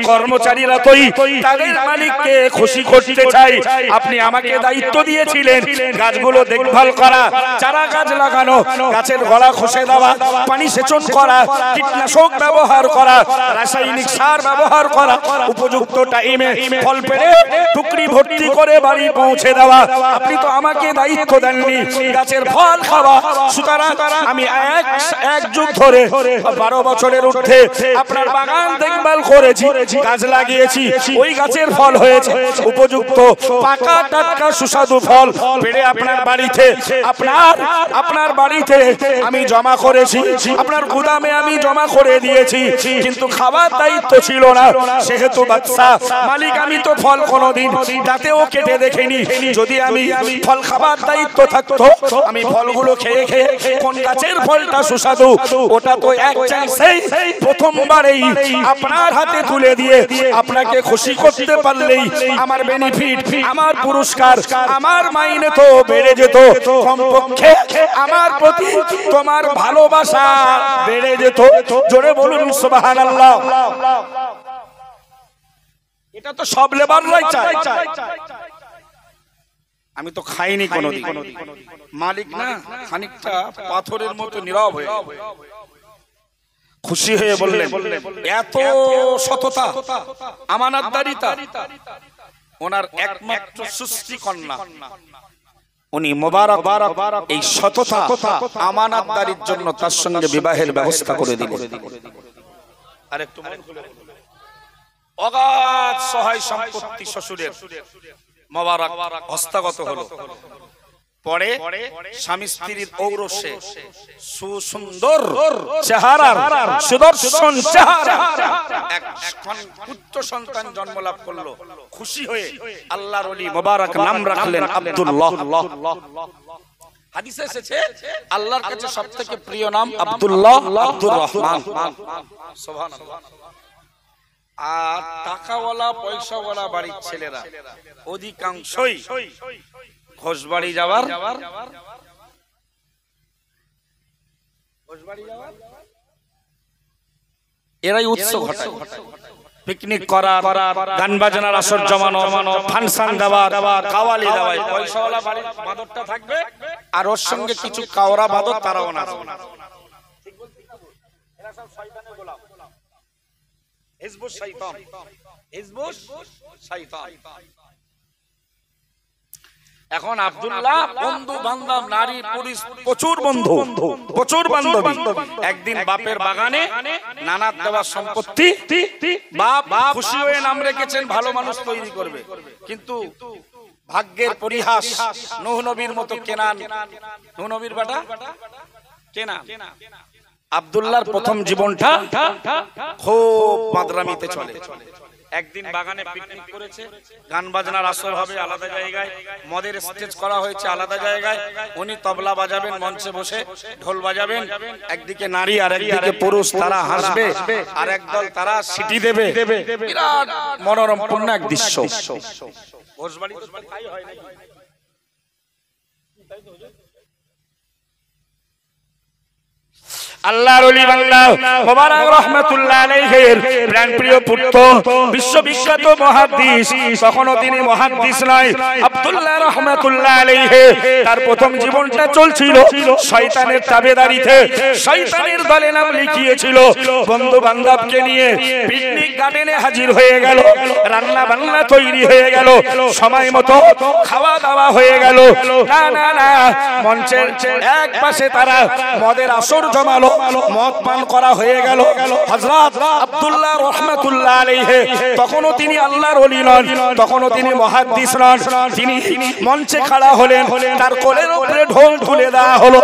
কর্মচারীরা তোই তাদের মালিককে খুশি করতে চাই। আপনি আমাকে দায়িত্ব দিয়েছিলেন গাছগুলো দেখভাল করা, চারা গাছ লাগানো, গাছের গোড়া খসে দেওয়া, পানি সেচন করা, কীটনাশক ব্যবহার করা, রাসায়নিক সার ব্যবহার করা, উপযুক্ত টাইমে ফল পেড়ে টুকরি ভর্তি করে বাড়ি পৌঁছে দেওয়া। আপনি তো আমাকে দায়িত্ব দেননি গাছের ফল খাওয়া। সুতরাং আমি এক যুগ ধরে 12 বছরের ঊর্ধ্বে আপনার বাগান দেখভাল করেছি, গাছ লাগিয়েছি, ওই গাছের ফল হয়েছে উপযুক্ত পাকা টাটকা সুস্বাদু ফল পেড়ে আপনার বাড়িতে আমি জমা করেছি, আপনার গুদামে আমি জমা করে দিয়েছি। কিন্তু খাবার দায়িত্ব ছিল না, সেহেতু বাদশা মালিক আমি তো ফল কোনোদিন দাঁতেও কেটে দেখিনি। যদি আমি ফল খাবার দায়িত্ব থাকতো, আমি ফলগুলো খেয়ে কোন গাছের ফলটা সুস্বাদু ওটা তো এক চান্সেই প্রথমবারেই আপনার হাতে তুলে দিয়ে আপনাকে খুশি করতে পারলেই আমার বেনিফিট, আমার পুরস্কার, আমার মাইনে তো বেড়ে যেত। কমপক্ষে আমার প্রতি তোমার ভালোবাসা বেড়ে যেত। জোরে বলুন সুবহানাল্লাহ। এটা তো সব লেবাররাই চায়। আমি তো খাইনি কোনোদিন। মালিক না খানিকটা পাথরের মতো নীরব হয়ে খুশি হয়ে বললেন, এত সততা, আমানতদারিতা। ওনার একমাত্র সৃষ্টি কন্যা উনি মুবারক এই সততা আমানতদারির জন্য তার সঙ্গে বিবাহের ব্যবস্থা করে দিলেন। আরেকটু অগাধ সহায় সম্পত্তি শ্বশুরের, মুবারক হস্তগত হলো। পরে স্বামী স্ত্রীর ঔরসে সুসুন্দর চেহারার, সুদর্শন চেহারা এক পুত্র সন্তান জন্ম লাভ করলো। খুশি হয়ে আল্লাহর ওলি মুবারক নাম রাখলেন আব্দুল্লাহ। হাদিসে এসেছে আল্লাহর কাছে সবথেকে প্রিয় নাম আব্দুল্লাহ, আব্দুর রহমান। সুবহানাল্লাহ। আর টাকাওয়ালা পয়সাওয়ালা বাড়ির ছেলেরা অধিকাংশই ঘোষবাড়ি যাওয়ার এরাই উৎস ঘটায়। পিকনিক করার, গান বাজনার আসর জমানো, ফাংশন দেওয়ার, কাওয়ালি দেওয়ার। পয়সাওয়ালা বাড়ির বাদরটা থাকবে আর ওর সঙ্গে কিছু কাওরা বাদর তারাও না। এরা সব শয়তানের গোলাম, হিজবুশ শয়তান, হিজবুশ শয়তান। এখন আব্দুল্লাহ বন্ধু বান্ধব, নারী পুরুষ, প্রচুর বন্ধু, প্রচুর বান্ধবী। একদিন বাপের বাগানে নানার দেওয়া সম্পত্তি বাপ খুশি হয়ে নাম রেখেছেন ভালো মানুষ তৈরি করবে, কিন্তু ভাগ্যের পরিহাস নূহ নবীর মতো কেনান, নূহ নবীর বেটা কেনান। আব্দুল্লাহর প্রথম জীবনটা খুব মাদরামিতে চলে। একদিন বাগানে পিকনিক করেছে, গান বাজনার আসর হবে আলাদা জায়গায়, মদের স্টেজ করা হয়েছে আলাদা জায়গায়। উনি তবলা বাজাবেন মঞ্চে বসে, ঢোল বাজাবেন। একদিকে নারী আর একদিকে পুরুষ, তারা হাসবে আর একদল তারা সিটি দেবে। বিরাট মনোরম পূর্ণ এক দৃশ্য। ঘোষবাড়ি তো তাই হয় নাকি? আল্লাহর ওলি বাংলা মোবারক রহমাতুল্লাহ আলাইহির প্রাণপ্রিয় পুত্র, বিশ্ববিখ্যাত মুহাদ্দিস, তখনও তিনি মুহাদ্দিস নয়, আব্দুল্লাহ রহমাতুল্লাহ আলাইহি। তার প্রথম জীবনটা চলছিল শয়তানের তাবেদারিতে, শয়তানের দলে নাম লিখিয়েছিল। বন্ধু বান্ধবকে নিয়ে পিকনিক গার্ডেনে হাজির হয়ে গেল, রান্না বান্না তৈরি হয়ে গেল, সময় মতো খাওয়া দাওয়া হয়ে গেল। না না না, মঞ্চের এক পাশে তারা মদের আসর জমালো, মদ পান করা হয়ে গেল। হযরত আব্দুল্লাহ রহমাতুল্লাহ আলাইহি, তখনও তিনি আল্লাহর ওলি নন, তখনও তিনি মুহাদ্দিস নন। তিনি মঞ্চে খাড়া হলেন, তার কোলের উপরে ঢোল তুলে দেওয়া হলো।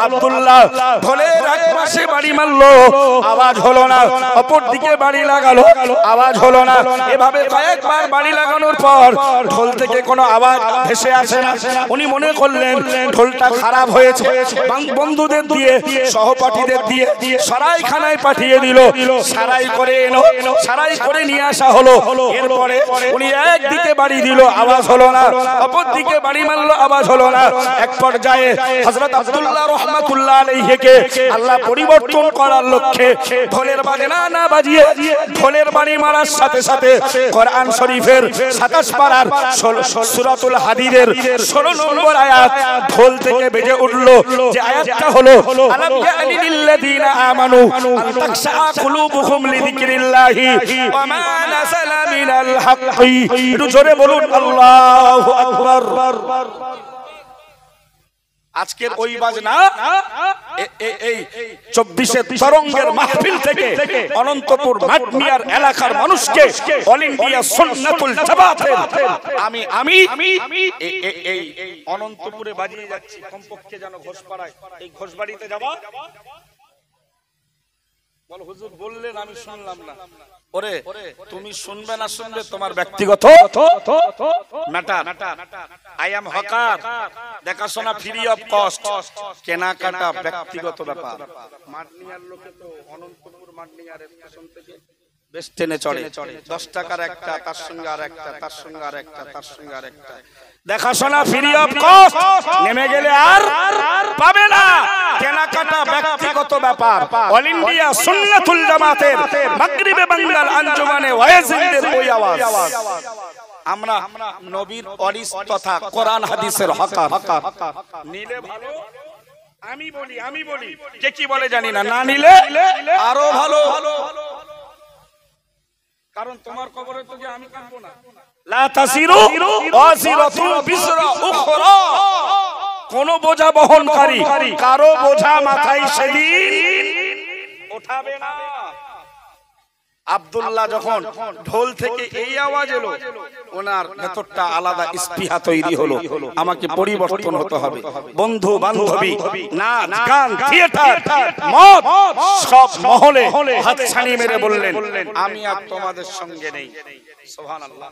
আব্দুল্লাহ ঢোলের এক পাশে বাড়ি মারলো, আওয়াজ হলো না। অপর দিকে বাড়ি লাগালো, আওয়াজ হলো না। এভাবে কয়েকবার বাড়ি লাগানোর পর ঢোল থেকে কোনো আওয়াজ ভেসে আসে না। উনি মনে করলেন ঢোলটা খারাপ হয়েছে। বন্ধুদের দিয়ে, সহপাঠীদের দিয়ে সারাইখানায় পাঠিয়ে দিল, সারাই করে এলো, সারাই করে নিয়ে আসা হলো। এরপরে উনি একদিকে বাড়ি দিল, আওয়াজ হলো না। অপর দিকে বাড়ি মারলো, আওয়াজ হলো না। এক পর্যায়ে হযরত আব্দুল্লাহ রহমাতুল্লাহ আলাইহিকে আল্লাহ পরিবর্তন করার লক্ষ্যে ঢোলের বাজনা না বাজিয়ে ঢোলের বাড়ি মারার সাথে সাথে কোরআন শরীফের 27 পারার সূরাতুল হাদীদের 16 নম্বর আয়াত ঢোল থেকে বেজে উঠলো। যে আয়াতটা হলো আলাম ইয়ানি লিল্লাযীনা আমানু আন তাখশা কুলুবুহুম লিযিকরিল্লাহি ওয়া মা নাযালা মিনাল হাক্কি। একটু জোরে বলুন আল্লাহু আকবার। আজকের ওই বাজনা এই 24 তরঙ্গের মাহফিল থেকে অনন্তপুর মাঠমিয়ার এলাকার মানুষকে অল ইন্ডিয়া সুন্নাতুল জামাতের আমি এই অনন্তপুরে বাজিয়ে যাচ্ছি। কমপক্ষে যেন ঘোষপাড়ায়, এই ঘোষবাড়িতে যাবা, বল হুজুর বললেন আমি শুনলাম না। ওরে তুমি শুনবে না শুনবে তোমার ব্যক্তিগত ম্যাটার। আই এম হকার, দেখাশোনা ফ্রি অফ কস্ট, কেনাকাটা ব্যক্তিগত ব্যাপার। মাঠনিয়ার লোকে তো অনন্তপুর মাঠনিয়ার স্টেশন থেকে বেশ ট্রেনে চড়ে, 10 টাকার একটা, তার সঙ্গে আর একটা, তার সঙ্গে আর একটা, তার সঙ্গে আর একটা। দেখাশোনা ফ্রি অফ কস্ট, নেমে গেলে আর পাবে না। কেনাকাটা ব্যক্তিগত ব্যাপার। অল ইন্ডিয়া সুন্নাতুল জামাতের মাগরিবে বাংলার আঞ্জুমানে ওয়াইজিনদের ওই আওয়াজ। আমরা নবীর ওয়ারিস তথা কোরআন হাদিসের হকার। নিলে ভালো, আমি বলি কে কি বলে জানি না, না নিলে আরো ভালো। কারণ তোমার কবরে তো যে আমি কাঁদবো না। লা তাসিরু ওয়াসিরাতুন বিসরা উখরা, কোন বোঝা বহনকারী কারো বোঝা মাথায় সেদিন ওঠাবে না। আব্দুল্লাহ যখন ঢোল থেকে এই আওয়াজ এলো, ওনার ভেতরটা আলাদা স্পৃহা তৈরি হলো, আমাকে পরিবর্তন হতে হবে। বন্ধু বান্ধবী, নাচ গান, থিয়েটার, মদ, সব মহলে হাতছানি মেরে বললেন আমি আর তোমাদের সঙ্গে নেই। সুবহানাল্লাহ।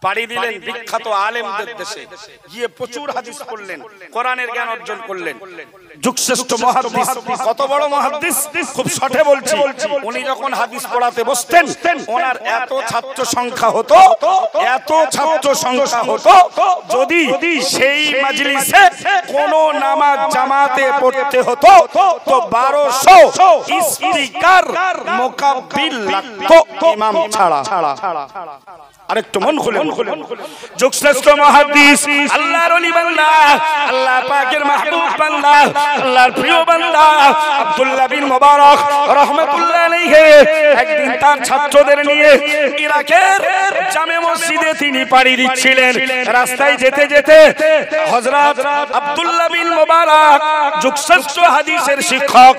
পাড়ি দিলেন বিখ্যাত আলেমদের দেশে, গিয়ে প্রচুর হাদিস পড়লেন, কোরআনের জ্ঞান অর্জন করলেন। যুগশ্রেষ্ঠ মুহাদ্দিস, কত বড় মুহাদ্দিস, খুব শর্টে বলছি। উনি যখন হাদিস পড়াতে বসতেন, ওনার এত ছাত্র সংখ্যা হতো, এত ছাত্র সংখ্যা হতো, যদি সেই মাজলিসে কোন নামাজ জামাতে পড়তে হতো তো 1200 স্পিকার মুকাব্বিল লাগতো ইমাম ছাড়া। আরেকটু মন খুলে, যুগশ্রেষ্ঠ মুহাদ্দিস, আল্লাহর ওলি বান্দা, আল্লাহ পাকের মাহবুব বান্দা, আল্লাহর প্রিয় বান্দা আব্দুল্লাহ বিন মুবারক রাহমাতুল্লাহ আলাইহি একদিন তার ছাত্রদের নিয়ে ইরাকের জামে মসজিদে তিনি পাড়ি দিচ্ছিলেন। রাস্তায় যেতে যেতে হযরত আব্দুল্লাহ বিন মুবারক, যুগশ্রেষ্ঠ হাদিসের শিক্ষক,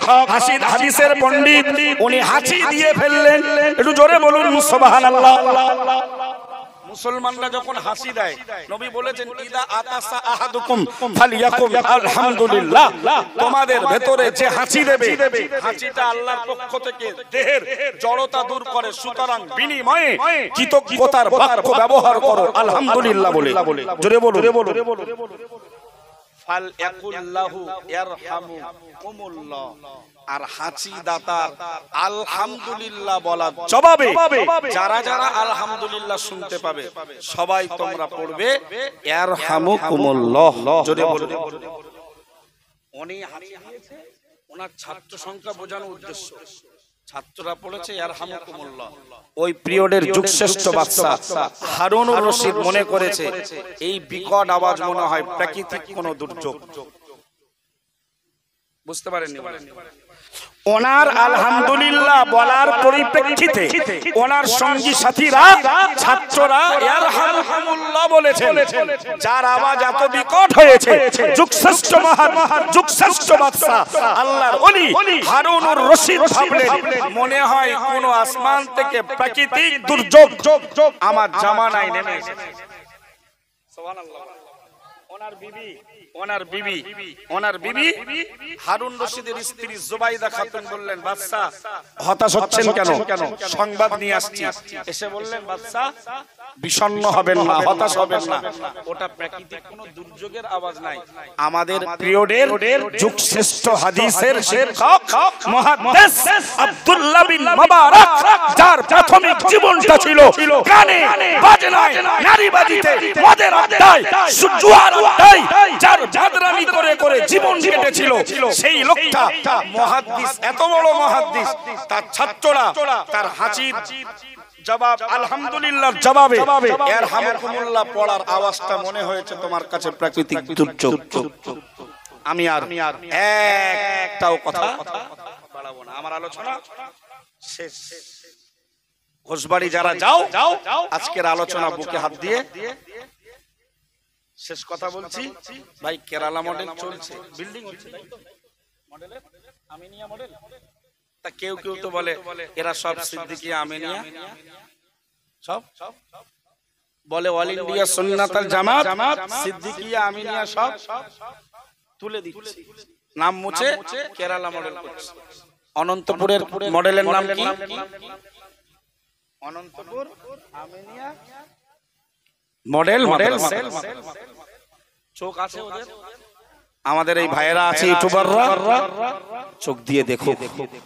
হাদিসের পণ্ডিত, উনি হাঁচি দিয়ে ফেললেন। একটু জোরে বলুন সুবহানাল্লাহ। মুসলমানরা যখন হাসি দেয়, নবী বলেছেন ইদা আতাসা আহাদুকুম ফালিয়াকুম আলহামদুলিল্লাহ, তোমাদের ভেতরে যে হাসি দেবে, হাসিটা আল্লাহর পক্ষ থেকে দেহের জড়তা দূর করে, সুতরাং বিনিময়ে কৃতজ্ঞতার বাক্য ব্যবহার করো আলহামদুলিল্লাহ বলে। জোরে বলুন ফাল ইয়াকুল্লাহু ইয়ারহামুকুমুল্লাহ। আর হাসি দাতার আলহামদুলিল্লাহ বলার জবাবে যারা যারা আলহামদুলিল্লাহ শুনতে পাবে, সবাই তোমরা পড়বে ইয়ারহামুকুমুল্লাহ। জোরে বলুন। উনি হাসি দিয়েছে, ওনার ছাত্র সংখ্যা বোঝানোর উদ্দেশ্য, ছাত্ররা পড়েছে ইয়ারহামুকুমুল্লাহ। ওই পিরিয়ডের যুগশ্রেষ্ঠ বাদশা হারুনুর রশিদ মনে করেছে এই বিকট আওয়াজ মনে হয় প্রাকৃতিক কোনো দুর্যোগ। বুঝতে পারেননি? ওনার আলহামদুলিল্লাহ বলার পরিপ্রেক্ষিতে ওনার সঙ্গী সাথীরা, ছাত্ররা ইয়ারহামুকুমুল্লাহ বলেছেন। যার আওয়াজ এত বিকট হয়েছে, যুগশ্রেষ্ঠ যুগশ্রেষ্ঠ বাদশা আল্লাহর ওলি হারুনুর রশিদ ভাবলেন মনে হয় কোন আসমান থেকে প্রাকৃতিক দুর্যোগ আমার জামানায় নেমে এসেছে। সুবহানাল্লাহ। ওনার বিবি হারুন রশিদের স্ত্রী জুবাইদা খাতুন বললেন, বাদশা হতাশ হচ্ছেন কেন? সংবাদ নিয়ে আসছি। এসে বললেন, বাদশা বিষণ্ণ হবেন না, হতাশ হবেন না, ওটা প্রাকৃতিক কোনো দুর্যোগের আওয়াজ নাই। আমাদের পিরিয়ডের যুগশ্রেষ্ঠ হাদিসের শিক্ষক মুহাদ্দিস আব্দুল্লাহ বিন মুবারক, যার প্রাথমিক জীবনটা ছিল গানে বাজনায়, নারীবাজিতে, মদের আড্ডায়, জুয়ার আড্ডায়, যার জাদরামি করে করে জীবন কেটেছিল, সেই লোকটা মুহাদ্দিস, এত বড় মুহাদ্দিস, তার ছাত্ররা তার হাসির জবাব আলহামদুলিল্লাহর জবাবে ইয়ারহামুকুমুল্লাহ পড়ার আওয়াজটা মনে হয়েছে তোমার কাছে প্রাকৃতিক দুর্যোগ। আমি আর একটাও কথা বাড়াবো না, আমার আলোচনা শেষ। ঘোষবাড়ি যারা যাও, আজকের আলোচনা বুকে হাত দিয়ে শেষ কথা বলছি। ভাই কেরালা মডেল চলছে, বিল্ডিং হচ্ছে, মডেলের আমিনিয়া মডেল। তা কেউ কেউ তো বলে এরা সব সিদ্দিকিয়া আমিনিয়া, সব বলে অল ইন্ডিয়া সুন্নাতুল জামাত, সিদ্দিকিয়া আমিনিয়া সব তুলে দিচ্ছে, নাম মুছে কেরালা মডেল করছে। অনন্তপুরের মডেলের নাম কি? অনন্তপুর আমিনিয়া মডেল চোখ আছে ওদের। আমাদের এই ভাইয়েরা আছে ইউটিউবাররা, চোখ দিয়ে দেখো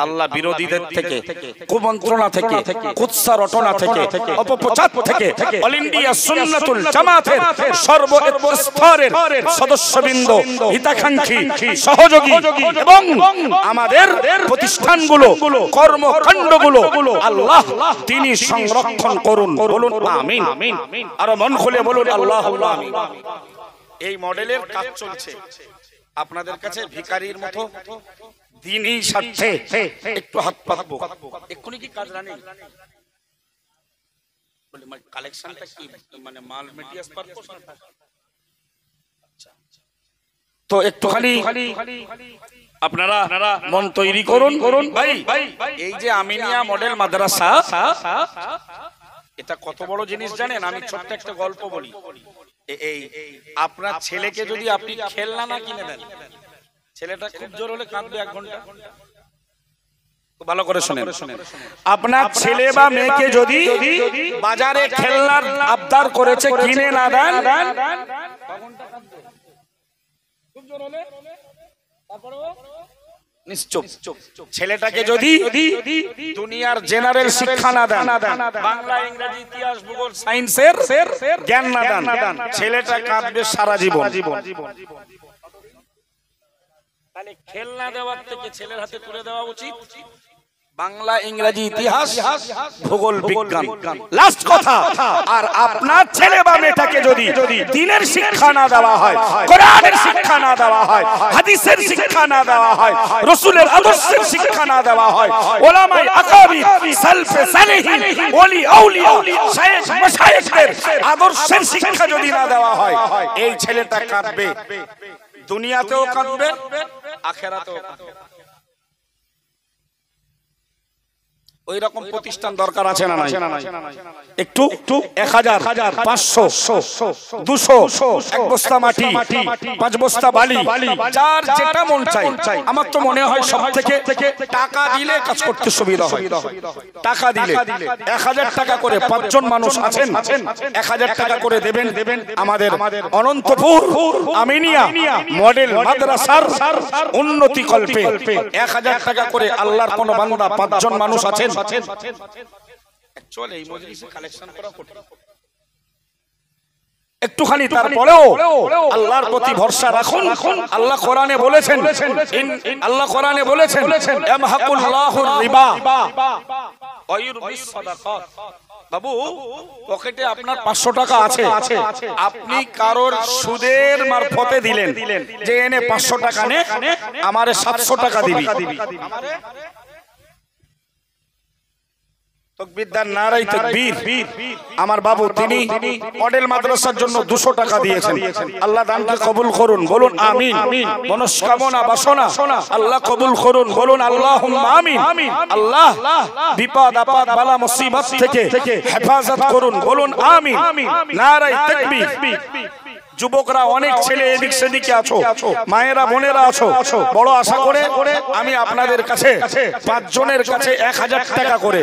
আল্লাহ বিরোধীদের থেকে, কুমন্ত্রণা থেকে, কুৎসা রটনা থেকে, অপপ্রচার থেকে অল ইন্ডিয়া সুন্নাতুল জামাতের সর্বস্তরের সদস্যবৃন্দ, হিতাকাঙ্ক্ষী, সহযোগী এবং আমাদের প্রতিষ্ঠানগুলো, কর্মকাণ্ডগুলো আল্লাহ তিনি সংরক্ষণ করুন। বলুন আমিন। আর মন খুলে বলুন আল্লাহুম্মা আমিন। এই মডেলের কাজ চলছে। আপনাদের কাছে ভিখারির মতো দিনই স্বার্থে একটু হাত পাতবো। এক্ষুনি কি কাজ রানি বলে কালেকশনটা কি, মানে মাল মেটিরিয়ালস পারপোজ, তো একটুখানি আপনারা মন তৈরি করুন। ভাই এই যে আমিনিয়া মডেল মাদ্রাসা, এটা কত বড় জিনিস জানেন? আমি ছোট্ট একটা গল্প বলি। এই আপনার ছেলেকে যদি আপনি খেলনা না কিনে দেন, ছেলেটা খুব জোর হলে কাঁদবে 1 ঘন্টা। ভালো করে শুনেন, আপনার ছেলে বা মেয়েকে যদি বাজারে খেলনার আবদার করেছে কিনে না দেন, নিশ্চুপ। ছেলেটাকে যদি দুনিয়ার জেনারেল শিক্ষা না দেন, বাংলা ইংরেজি ইতিহাস ভূগোল সায়েন্সের জ্ঞান না দেন, ছেলেটা কাঁদবে সারা জীবন। তাহলে খেলনা দেওয়ার থেকে ছেলের হাতে তুলে দেওয়া উচিত বাংলা ইংরেজি ইতিহাস ভূগোল বিজ্ঞান। লাস্ট কথা, আর আপনার ছেলে বা মেয়েটাকে যদি দ্বীনের শিক্ষা না দেওয়া হয়, কোরআনের শিক্ষা না দেওয়া হয়, হাদিসের শিক্ষা না দেওয়া হয়, রাসূলের আদর্শের শিক্ষা না দেওয়া হয়, উলামায়ে আকাবির সালফে সালেহিন ওলি আউলিয়া শায়েখ মাশায়েখদের আদর্শের শিক্ষা যদি না দেওয়া হয়, এই ছেলেটা কাঁদবে, দুনিয়াতেও কাঁদবে, আখিরাতেও কাঁদবে। ওই রকম প্রতিষ্ঠান দরকার আছে না নাই? একটু 1000 500 200 এক বস্তা মাটি 5 বস্তা বালি, যার যেটা মন চাই। আমার তো মনে হয় সব থেকে টাকা দিলে কাজ করতে সুবিধা হয়। টাকা দিলে 1000 টাকা করে 5 জন মানুষ আছেন, 1000 টাকা করে দেবেন আমাদের অনন্তপুর আমিনিয়া মডেল মাদ্রাসার উন্নতি কল্পে 1000 টাকা করে আল্লাহর কোন বান্দা 5 জন মানুষ আছেন, চলে এই মজলিসে কালেকশন করা কঠিন। একটুখানি তারপরেও আল্লাহর প্রতি ভরসা রাখুন। আল্লাহ কোরআনে বলেছেন, আল্লাহ কোরআনে বলেছেন ইয়ামহাকুল্লাহুর রিবা ওয়া ইউরবিস সাদাকাত। বাবু পকেটে আপনার 500 টাকা আছে, আপনি কারোর সুদের মারফতে দিলেন যে এনে 500 টাকা নে আমারে 700 টাকা দিবি, তাকবীরদার নারায়ে তাকবীর। আমার বাবু তিনি মডেল মাদ্রাসার জন্য 200 টাকা দিয়েছেন, আল্লাহ দানকে কবুল করুন, বলুন আমিন। মনস্কামনা বাসনা আল্লাহ কবুল করুন, বলুন আল্লাহুম্মা আমিন। আল্লাহ বিপদ আপদ বালা মুসিবত থেকে হেফাজত করুন, বলুন আমিন। নারায়ে তাকবীর। যুবকরা অনেক ছেলে এদিক সেদিকে আছো, মায়েরা বোনেরা আছো, বড় আশা করে আমি আপনাদের কাছে 5 জনের কাছে 1000 টাকা করে